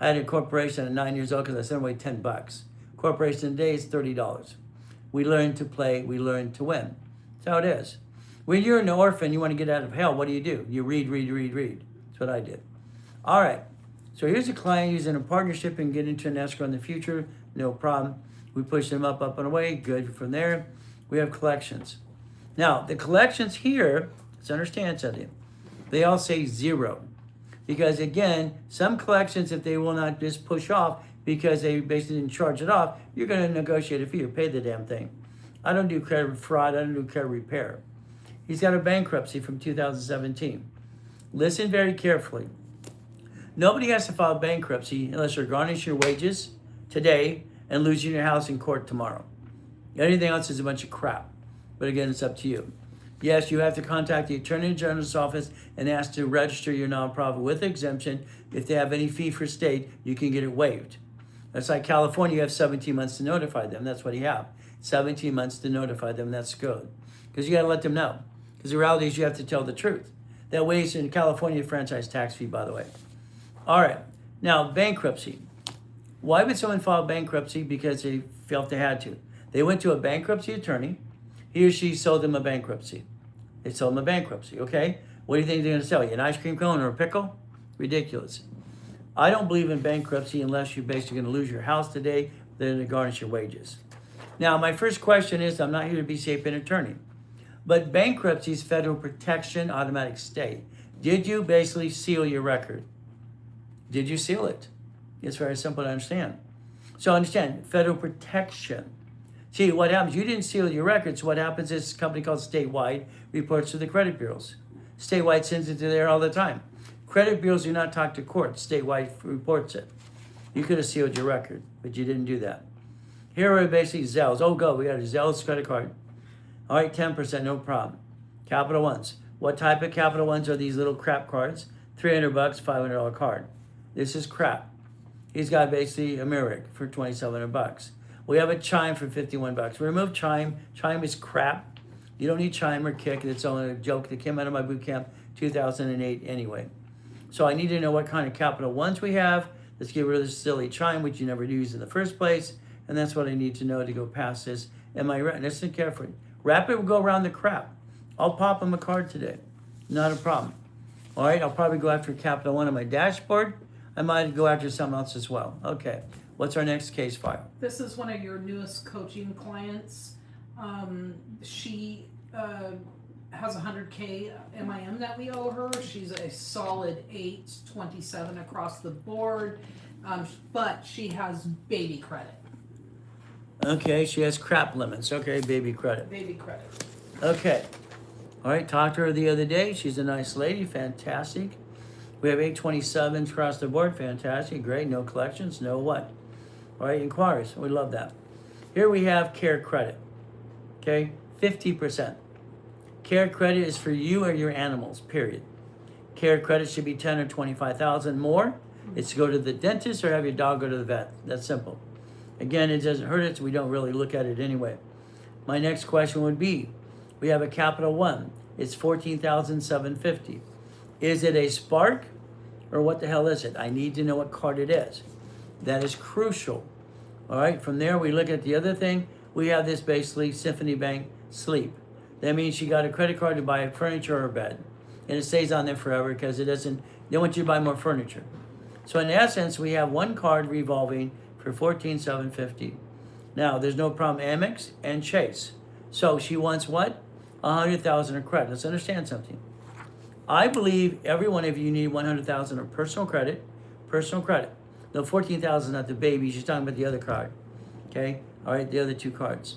I had a corporation at 9 years old because I sent away $10. Corporation today is $30. We learn to play, we learn to win. That's how it is. When you're an orphan, you want to get out of hell, what do? You read. That's what I did. All right. So here's a client who's in a partnership and get into an escrow in the future. No problem. We push them up and away. Good. From there, we have collections. Now, the collections here, let's understand something. They all say 0. Because again, some collections, if they will not just push off because they basically didn't charge it off, you're going to negotiate a fee or pay the damn thing. I don't do credit fraud. I don't do credit repair. He's got a bankruptcy from 2017. Listen very carefully. Nobody has to file bankruptcy unless you're garnishing your wages today and losing your house in court tomorrow. Anything else is a bunch of crap. But again, it's up to you. Yes, you have to contact the Attorney General's office and ask to register your nonprofit with exemption. If they have any fee for state, you can get it waived. That's like California, you have 17 months to notify them. That's what you have. 17 months to notify them. That's good. Because you got to let them know. Because the reality is you have to tell the truth. That weighs in California franchise tax fee, by the way. All right. Now, bankruptcy. Why would someone file bankruptcy? Because they felt they had to. They went to a bankruptcy attorney. He or she sold them a bankruptcy. They sold them a bankruptcy, okay? What do you think they're going to sell you? An ice cream cone or a pickle? Ridiculous. I don't believe in bankruptcy unless you're basically going to lose your house today. They're going to garnish your wages. Now, my first question is, I'm not here to be safe an attorney, but bankruptcy is federal protection, automatic stay. Did you basically seal your record? Did you seal it? It's very simple to understand. So understand, federal protection. See, what happens, you didn't seal your records. What happens is a company called Statewide reports to the credit bureaus. Statewide sends it to there all the time. Credit bureaus do not talk to courts. Statewide reports it. You could have sealed your record, but you didn't do that. Here are basically Zelles. Oh, go, we got a Zelles credit card. All right, 10%, no problem. Capital Ones. What type of Capital Ones are these little crap cards? $300, $500 card. This is crap. He's got basically a Myrick for $2,700. We have a Chime for $51. Remove Chime. Chime is crap. You don't need Chime or Kick. It's only a joke that came out of my boot camp 2008 anyway. So I need to know what kind of Capital Ones we have. Let's get rid of this silly Chime, which you never used in the first place. And that's what I need to know to go past this. Am I right? Listen carefully. Rapid will go around the crap. I'll pop him a card today. Not a problem. All right, I'll probably go after Capital One on my dashboard. I might go after something else as well. Okay, what's our next case file? This is one of your newest coaching clients. She has 100K MIM that we owe her. She's a solid 827 across the board, but she has baby credit. Okay, she has crap limits. Okay, baby credit. Baby credit. Okay. All right, talked to her the other day. She's a nice lady, fantastic. We have 827s across the board, fantastic, great. No collections, no what? All right, inquiries, we love that. Here we have care credit, okay? 50%. Care credit is for you or your animals, period. Care credit should be 10 or 25,000 more. It's to go to the dentist or have your dog go to the vet. That's simple. Again, it doesn't hurt it, so we don't really look at it anyway. My next question would be, we have a Capital One. It's $14,750. Is it a Spark or what the hell is it? I need to know what card it is. That is crucial. All right, from there we look at the other thing. We have this basically Symphony Bank Sleep. That means she got a credit card to buy furniture or a bed. And it stays on there forever because it doesn't, they want you to buy more furniture. So in essence, we have one card revolving for $14,750. Now, there's no problem, Amex and Chase. So she wants what? $100,000 of credit. Let's understand something. I believe every one of you need $100,000 of personal credit. Personal credit. No, $14,000 is not the baby. She's talking about the other card. Okay? All right, the other two cards.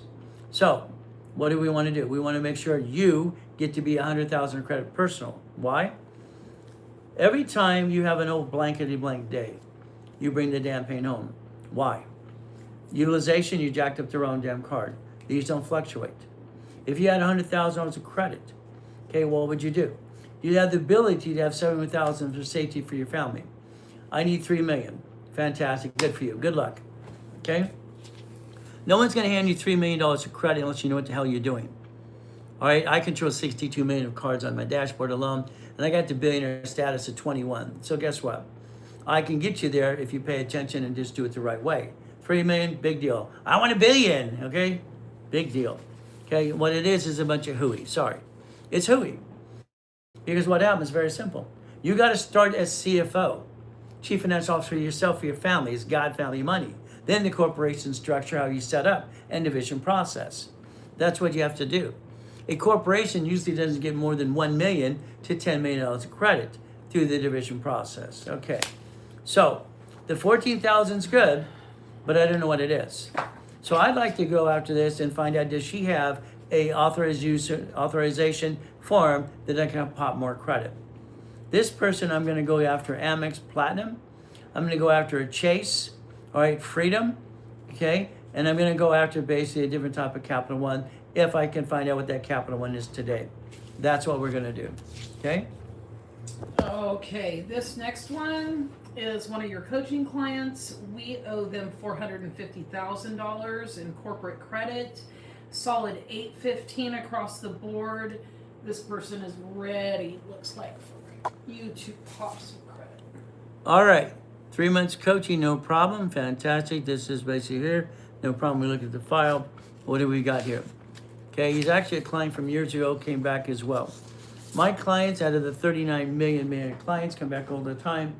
So, what do we want to do? We want to make sure you get to be $100,000 of credit personal. Why? Every time you have an old blankety blank day, you bring the damn pain home. Why? Utilization, you jacked up the wrong damn card. These don't fluctuate. If you had $100,000 of credit, okay, what would you do? You'd have the ability to have $70,000 for safety for your family. I need $3 million. Fantastic, good for you. Good luck. Okay? No one's going to hand you $3 million of credit unless you know what the hell you're doing. All right, I control 62 million of cards on my dashboard alone, and I got the billionaire status at 21. So guess what? I can get you there if you pay attention and just do it the right way. 3 million, big deal. I want $1 billion, okay? Big deal. Okay, what it is a bunch of hooey. Sorry. It's hooey. Because what happens is very simple. You got to start as CFO, Chief Financial Officer yourself for your family. It's God family money. Then the corporation structure, how you set up, and division process. That's what you have to do. A corporation usually doesn't get more than $1 million to $10 million of credit through the division process. Okay, so the 14,000 is good, but I don't know what it is. So I'd like to go after this and find out, does she have a authorization form that I can pop more credit? This person, I'm going to go after Amex Platinum. I'm going to go after a Chase, all right, Freedom, okay? And I'm going to go after basically a different type of Capital One if I can find out what that Capital One is today. That's what we're going to do, okay? Okay, this next one is one of your coaching clients. We owe them $450,000 in corporate credit. Solid 815 across the board. This person is ready, looks like, for you to pop some credit. All right. 3 months coaching, no problem. Fantastic. This is basically here. No problem. We look at the file. What do we got here? Okay, he's actually a client from years ago, came back as well. My clients, out of the 39 million clients, come back all the time.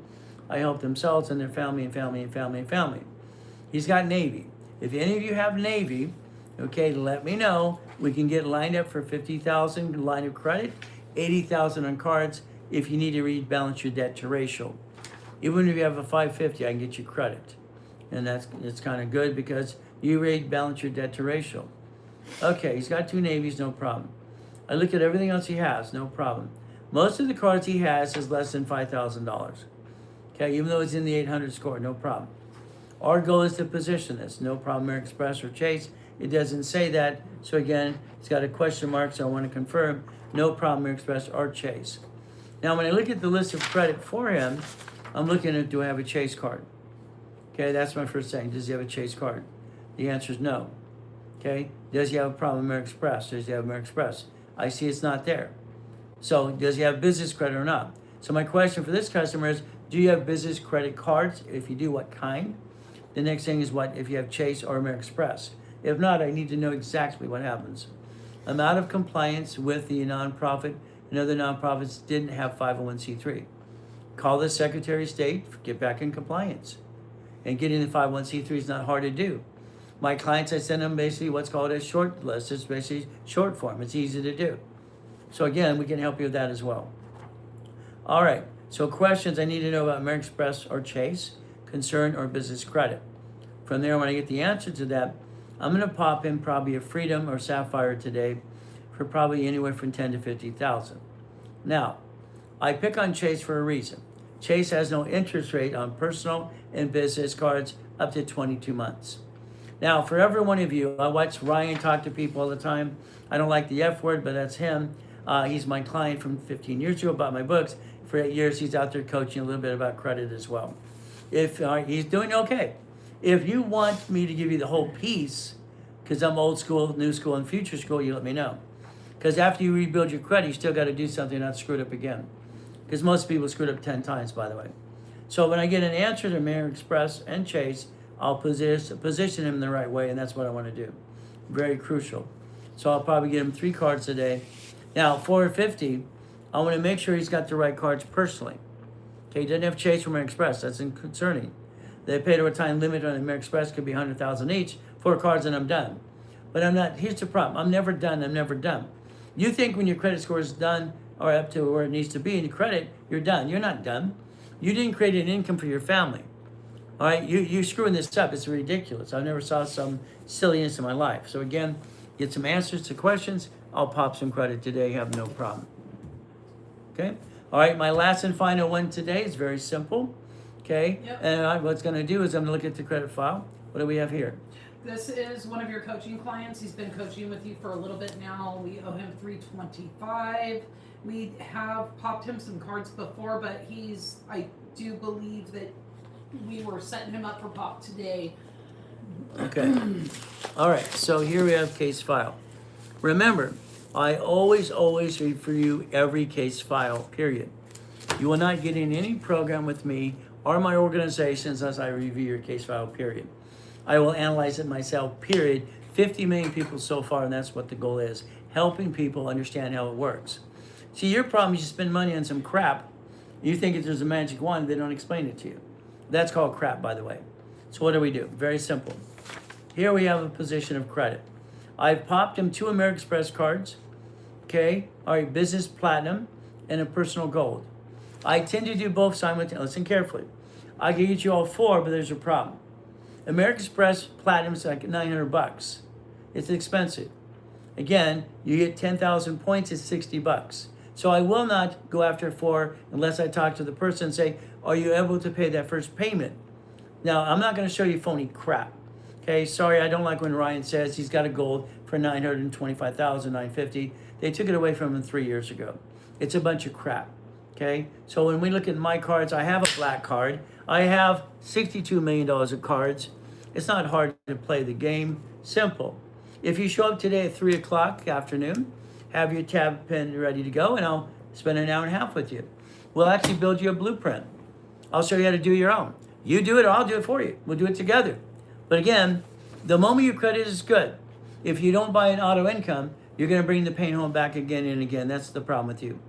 I help themselves and their family and family and family and family. He's got Navy. If any of you have Navy, okay, let me know. We can get lined up for 50,000 line of credit, 80,000 on cards. If you need to rebalance your debt to ratio, even if you have a 550, I can get you credit, and it's kind of good because you rebalance your debt to ratio. Okay, he's got 2 Navies, no problem. I look at everything else he has, no problem. Most of the cards he has is less than $5,000. Okay, even though it's in the 800 score, no problem. Our goal is to position this, no problem. American Express or Chase, it doesn't say that. So again, it's got a question mark, so I want to confirm, no problem, American Express or Chase. Now, when I look at the list of credit for him, I'm looking at, do I have a Chase card? Okay, that's my first thing. Does he have a Chase card? The answer is no. Okay, does he have a problem with American Express? Does he have American Express? I see it's not there. So does he have business credit or not? So my question for this customer is, do you have business credit cards? If you do, what kind? The next thing is what if you have Chase or American Express? If not, I need to know exactly what happens. I'm out of compliance with the nonprofit, and other nonprofits didn't have 501c3. Call the Secretary of State, get back in compliance. And getting the 501c3 is not hard to do. My clients, I send them basically what's called a short list. It's basically short form. It's easy to do. So again, we can help you with that as well. All right, so questions I need to know about American Express or Chase, concern or business credit. From there, when I get the answer to that, I'm gonna pop in probably a Freedom or Sapphire today for probably anywhere from 10 to 50,000. Now, I pick on Chase for a reason. Chase has no interest rate on personal and business cards up to 22 months. Now, for every one of you, I watch Ryan talk to people all the time. I don't like the F word, but that's him. He's my client from 15 years ago, bought my books. For 8 years, he's out there coaching a little bit about credit as well. If he's doing okay. If you want me to give you the whole piece, because I'm old school, new school, and future school, you let me know. Because after you rebuild your credit, you still got to do something not screwed up again. Because most people screwed up 10 times, by the way. So when I get an answer to American Express and Chase, I'll position him the right way, and that's what I want to do. Very crucial. So I'll probably get him 3 cards a day. Now, 450, I want to make sure he's got the right cards personally. Okay, he doesn't have Chase or American Express. That's concerning. The pay to time limit on American Express could be 100,000 each. 4 cards and I'm done. But I'm not. Here's the problem. I'm never done. I'm never done. You think when your credit score is done or up to where it needs to be in your credit, you're done. You're not done. You didn't create an income for your family. All right, you're screwing this up. It's ridiculous. I never saw some silliness in my life. So again, get some answers to questions. I'll pop some credit today. Have no problem. Okay. All right, my last and final one today is very simple. Okay. Yep. And what's going to do is I'm going to look at the credit file. What do we have here? This is one of your coaching clients. He's been coaching with you for a little bit now. We owe him $325. We have popped him some cards before, but I do believe that we were setting him up for pop today. Okay. All right. So here we have case file. Remember, I always read for you every case file, period. You will not get in any program with me or my organizations unless I review your case file, period. I will analyze it myself, period. 50 million people so far, and that's what the goal is. Helping people understand how it works. See, your problem is you spend money on some crap. You think if there's a magic wand, they don't explain it to you. That's called crap, by the way. So what do? Very simple. Here we have a position of credit. I've popped him 2 American Express cards, okay? All right, business platinum and a personal gold. I tend to do both simultaneously. Listen carefully. I can get you all 4, but there's a problem. American Express platinum is like $900. It's expensive. Again, you get 10,000 points, it's $60. So I will not go after 4 unless I talk to the person and say, are you able to pay that first payment? Now, I'm not going to show you phony crap. Okay, sorry, I don't like when Ryan says he's got a gold for $925,950. They took it away from him 3 years ago. It's a bunch of crap. Okay, so when we look at my cards, I have a black card. I have $62 million of cards. It's not hard to play the game. Simple. If you show up today at 3 o'clock afternoon, have your tab pen ready to go, and I'll spend an hour and a half with you. We'll actually build you a blueprint. I'll show you how to do your own. You do it or I'll do it for you. We'll do it together. But again, the moment your credit is good, if you don't buy an auto income, you're going to bring the pain home back again and again. That's the problem with you.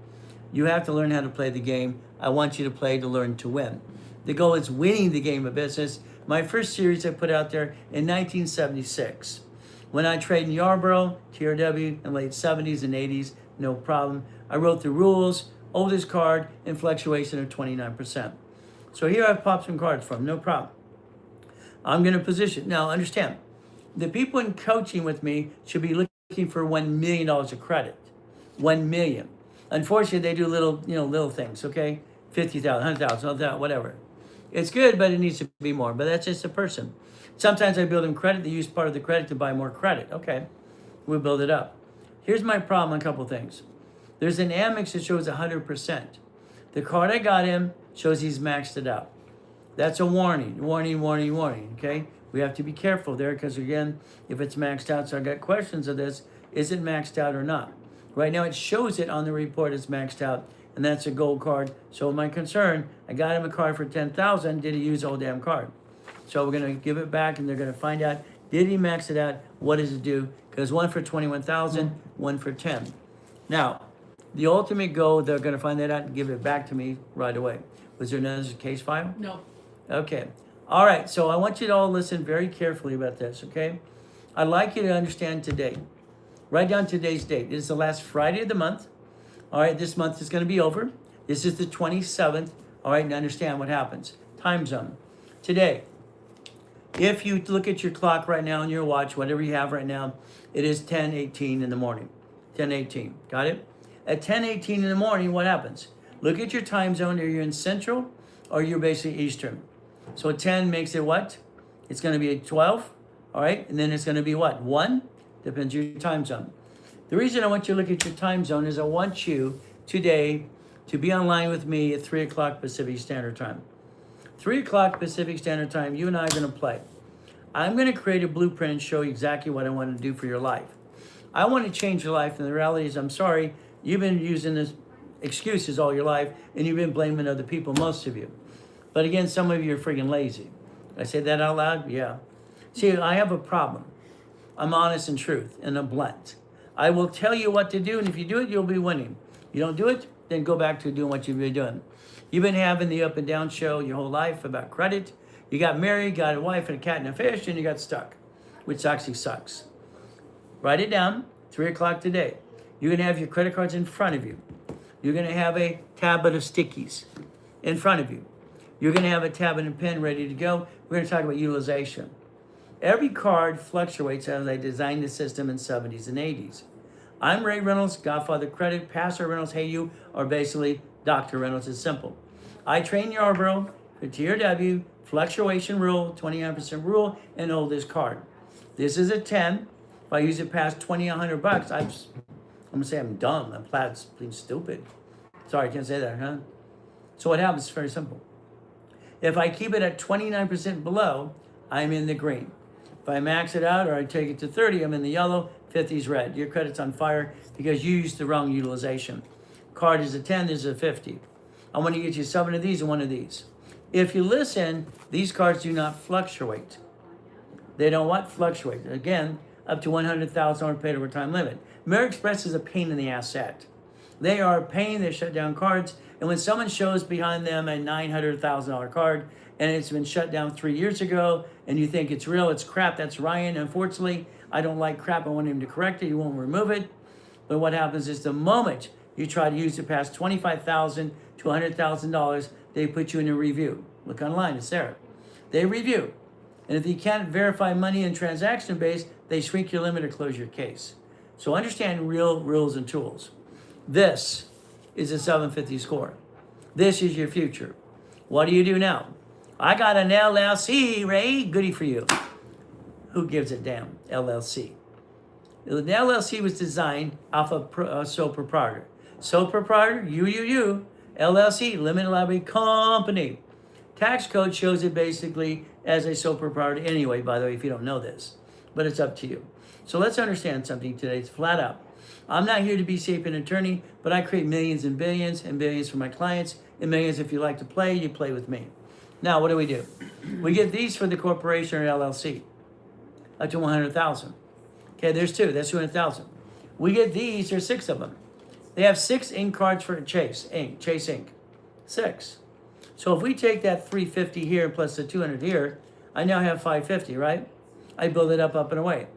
You have to learn how to play the game. I want you to play to learn to win. The goal is winning the game of business. My first series I put out there in 1976. When I traded in Yarborough, TRW, in late 70s and 80s, no problem. I wrote the rules, oldest card, and fluctuation of 29%. So here I've popped some cards from, no problem. I'm going to position. Now understand, the people in coaching with me should be looking for $1 million of credit. 1 million. Unfortunately, they do little things, okay? 50,000, 100,000, whatever. It's good, but it needs to be more. But that's just a person. Sometimes I build them credit. They use part of the credit to buy more credit. Okay, we'll build it up. Here's my problem on a couple things. There's an Amex that shows 100%. The card I got him shows he's maxed it out. That's a warning, okay? We have to be careful there because, again, if it's maxed out, so I got questions of this, is it maxed out or not? Right now it shows it on the report as maxed out, and that's a gold card. So my concern, I got him a card for 10,000, did he use the whole damn card? So we're gonna give it back and they're gonna find out, did he max it out? What does it do? Because one for 21,000, one for 10. Now, the ultimate goal, they're gonna find that out and give it back to me right away. Was there another case file? No. Okay. All right, so I want you to all listen very carefully about this, okay? I'd like you to understand today. Write down today's date. It is the last Friday of the month. All right, this month is going to be over. This is the 27th. All right, and understand what happens. Time zone. Today, if you look at your clock right now on your watch, whatever you have right now, it is 10:18 in the morning. 10:18. Got it? At 10:18 in the morning, what happens? Look at your time zone. Are you in Central or you're basically Eastern? So 10 makes it what? It's going to be 12. All right, and then it's going to be what? 1? Depends on your time zone. The reason I want you to look at your time zone is I want you today to be online with me at 3 o'clock Pacific Standard Time. 3 o'clock Pacific Standard Time, you and I are going to play. I'm going to create a blueprint and show you exactly what I want to do for your life. I want to change your life, and the reality is, I'm sorry, you've been using this excuses all your life, and you've been blaming other people, most of you. But again, some of you are freaking lazy. I say that out loud? Yeah. See, I have a problem. I'm honest and truth, and I'm blunt. I will tell you what to do, and if you do it, you'll be winning. You don't do it, then go back to doing what you've been doing. You've been having the up and down show your whole life about credit. You got married, got a wife and a cat and a fish, and you got stuck, which actually sucks. Write it down, 3 o'clock today. You're going to have your credit cards in front of you. You're going to have a tablet of stickies in front of you. You're going to have a tablet and pen ready to go. We're going to talk about utilization. Every card fluctuates as I designed the system in 70s and 80s. I'm Ray Reynolds, Godfather Credit, Pastor Reynolds, Hey You, or basically Dr. Reynolds. It's simple. I train Yarborough for TRW, fluctuation rule, 29% rule, and oldest card. This is a 10. If I use it past $2,100, I'm going to say I'm dumb. I'm plain stupid. Sorry, I can't say that, huh? So what happens is very simple. If I keep it at 29% below, I'm in the green. If I max it out or I take it to 30, I'm in the yellow, 50 is red. Your credit's on fire because you used the wrong utilization. Card is a 10, this is a 50. I want to get you 7 of these and 1 of these. If you listen, these cards do not fluctuate. They don't what? Fluctuate. Again, up to $100,000 paid over time limit. AmeriExpress is a pain in the ass set. They are a pain, they shut down cards, and when someone shows behind them a $900,000 card, and it's been shut down 3 years ago, and you think it's real, it's crap, that's Ryan. Unfortunately, I don't like crap. I want him to correct it. He won't remove it. But what happens is the moment you try to use it past $25,000 to $100,000, they put you in a review. Look online, it's there. They review. And if you can't verify money and transaction base, they shrink your limit or close your case. So understand real rules and tools. This is a 750 score. This is your future. What do you do now? I got an LLC, Ray. Goody for you. Who gives a damn? LLC. The LLC was designed off of sole proprietor. Sole proprietor, you. LLC, limited liability company. Tax code shows it basically as a sole proprietor anyway, by the way, if you don't know this. But it's up to you. So let's understand something today. It's flat out. I'm not here to be Sapien attorney, but I create millions and billions for my clients, and millions if you like to play, you play with me. Now, what do? We get these for the corporation or LLC, up to 100,000. Okay, there's two. That's 200,000. We get these. There's 6 of them. They have 6 ink cards for Chase Ink. 6. So if we take that 350 here plus the 200 here, I now have 550, right? I build it up and away.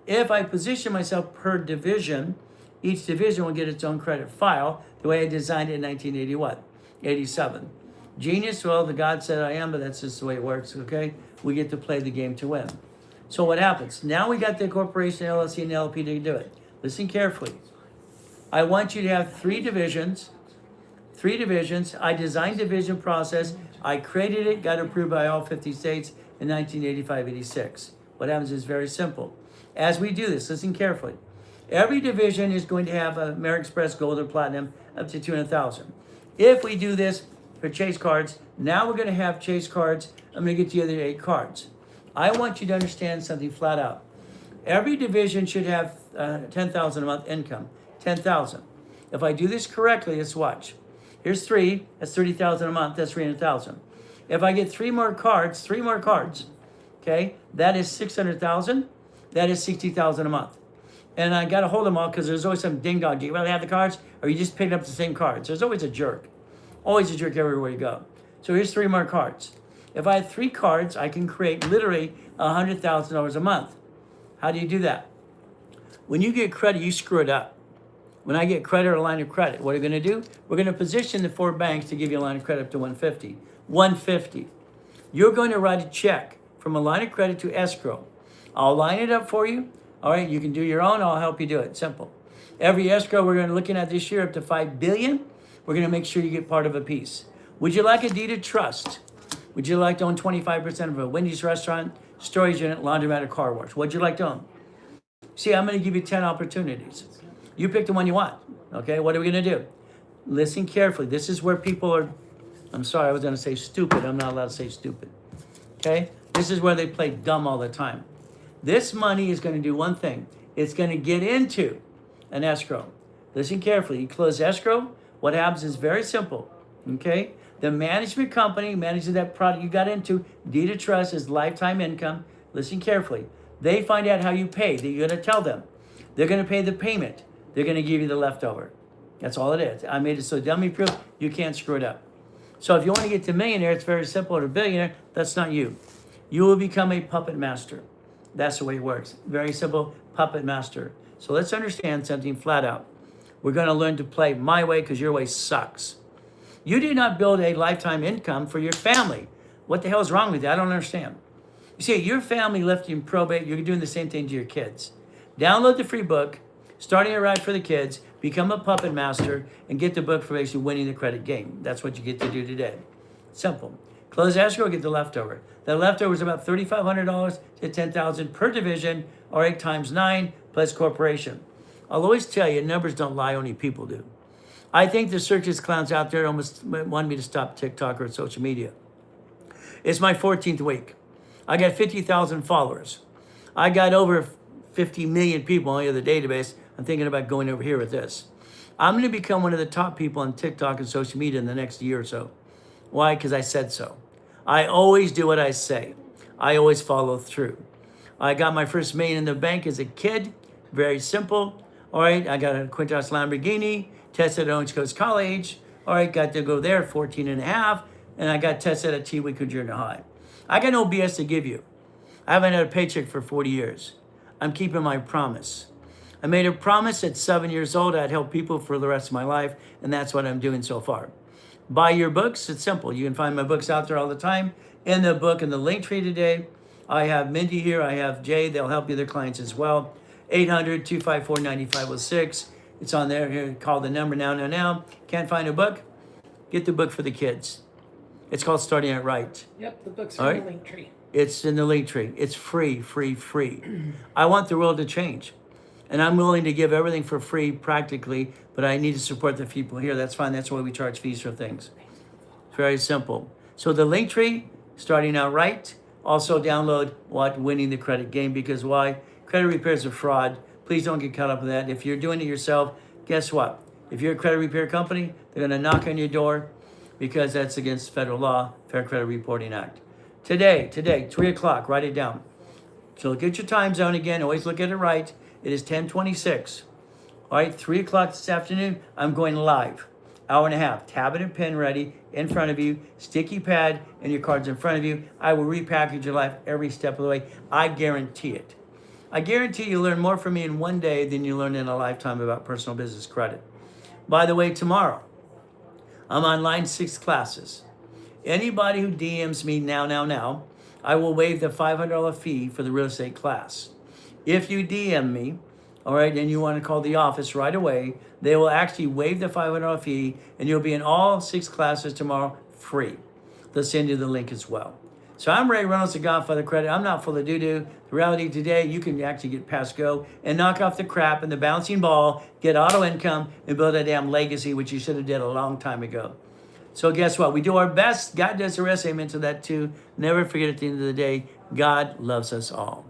If I position myself per division, each division will get its own credit file, the way I designed it in 1987. Genius, well, the God said I am, but that's just the way it works, okay? We get to play the game to win. So what happens? Now we got the corporation, LLC, and LP to do it. Listen carefully. I want you to have 3 divisions. 3 divisions. I designed division process. I created it, got approved by all 50 states in 1985-86. What happens is very simple. As we do this, listen carefully. Every division is going to have a American Express Gold or Platinum up to 200,000. If we do this for Chase cards, now we're going to have Chase cards. I'm going to get the other 8 cards. I want you to understand something flat out. Every division should have 10,000 a month income. 10,000. If I do this correctly, let's watch. Here's 3. That's 30,000 a month. That's 300,000. If I get 3 more cards, okay, that is 600,000. That is 60,000 a month. And I got to hold them all because there's always some ding dong. Do you really have the cards? Or you just picked up the same cards? There's always a jerk. Always a jerk everywhere you go. So here's 3 more cards. If I have 3 cards, I can create literally $100,000 a month. How do you do that? When you get credit, you screw it up. When I get credit or a line of credit, what are we going to do? We're going to position the 4 banks to give you a line of credit up to 150. 150. You're going to write a check from a line of credit to escrow. I'll line it up for you. All right, you can do your own. I'll help you do it. Simple. Every escrow we're going to be looking at this year up to $5 billion. We're going to make sure you get part of a piece. Would you like a deed of trust? Would you like to own 25% of a Wendy's restaurant, storage unit, laundromat, or car wash? What'd you like to own? See, I'm going to give you 10 opportunities. You pick the one you want. Okay, what are we going to do? Listen carefully. This is where people are, I'm sorry, I was going to say stupid. I'm not allowed to say stupid. Okay, this is where they play dumb all the time. This money is going to do one thing. It's going to get into an escrow. Listen carefully. You close escrow. What happens is very simple. Okay? The management company manages that product you got into. Deed of trust is lifetime income. Listen carefully. They find out how you pay. You're going to tell them. They're going to pay the payment. They're going to give you the leftover. That's all it is. I made it so dummy proof you can't screw it up. So if you want to get to millionaire, it's very simple. Or billionaire, that's not you. You will become a puppet master. That's the way it works. Very simple, puppet master. So let's understand something flat out. We're going to learn to play my way because your way sucks. You did not build a lifetime income for your family. What the hell is wrong with you? I don't understand. You see, your family left you in probate. You're doing the same thing to your kids. Download the free book, Starting It Right for the Kids, become a puppet master, and get the book for basically winning the credit game. That's what you get to do today. Simple. Close escrow, get the leftover. The leftover is about $3,500 to $10,000 per division, or 8 times 9 plus corporation. I'll always tell you, numbers don't lie, only people do. I think the circus clowns out there almost want me to stop TikTok or social media. It's my 14th week. I got 50,000 followers. I got over 50 million people on the other database. I'm thinking about going over here with this. I'm going to become one of the top people on TikTok and social media in the next year or so. Why? Because I said so. I always do what I say. I always follow through. I got my first $1 million in the bank as a kid. Very simple. All right, I got a Quintas Lamborghini, tested at Orange Coast College. All right, got to go there 14 and a half, and I got tested at Tewico Junior High. I got no BS to give you. I haven't had a paycheck for 40 years. I'm keeping my promise. I made a promise at 7 years old I'd help people for the rest of my life, and that's what I'm doing so far. Buy your books. It's simple. You can find my books out there all the time. In the book, in the link tree today, I have Mindy here. I have Jay. They'll help you, their clients as well. 800-254-9506. It's on there. Here, call the number now. Can't find a book? Get the book for the kids. It's called Starting It Right. Yep, the book's All in right? the link tree. It's in the link tree. It's free. I want the world to change. And I'm willing to give everything for free practically, but I need to support the people here. That's fine. That's why we charge fees for things. It's very simple. So the link tree, starting out right. Also download what Winning the Credit Game, because why? Credit repair is a fraud. Please don't get caught up in that. If you're doing it yourself, guess what? If you're a credit repair company, they're going to knock on your door because that's against federal law, Fair Credit Reporting Act. Today, 3 o'clock, write it down. So look at your time zone again. Always look at it right. It is 10:26. All right, 3 o'clock this afternoon, I'm going live. Hour and a half. Tablet and pen ready in front of you. Sticky pad and your cards in front of you. I will repackage your life every step of the way. I guarantee it. I guarantee you learn more from me in one day than you learn in a lifetime about personal business credit. By the way, tomorrow, I'm online 6 classes. Anybody who DMs me now, I will waive the $500 fee for the real estate class. If you DM me, all right, and you want to call the office right away, they will actually waive the $500 fee, and you'll be in all 6 classes tomorrow free. They'll send you the link as well. So I'm Ray Reynolds, the Godfather of Credit. I'm not full of doo-doo. The reality today, you can actually get past go and knock off the crap and the bouncing ball, get auto income, and build a damn legacy, which you should have did a long time ago. So guess what? We do our best. God does the rest. Amen to that too. Never forget at the end of the day, God loves us all.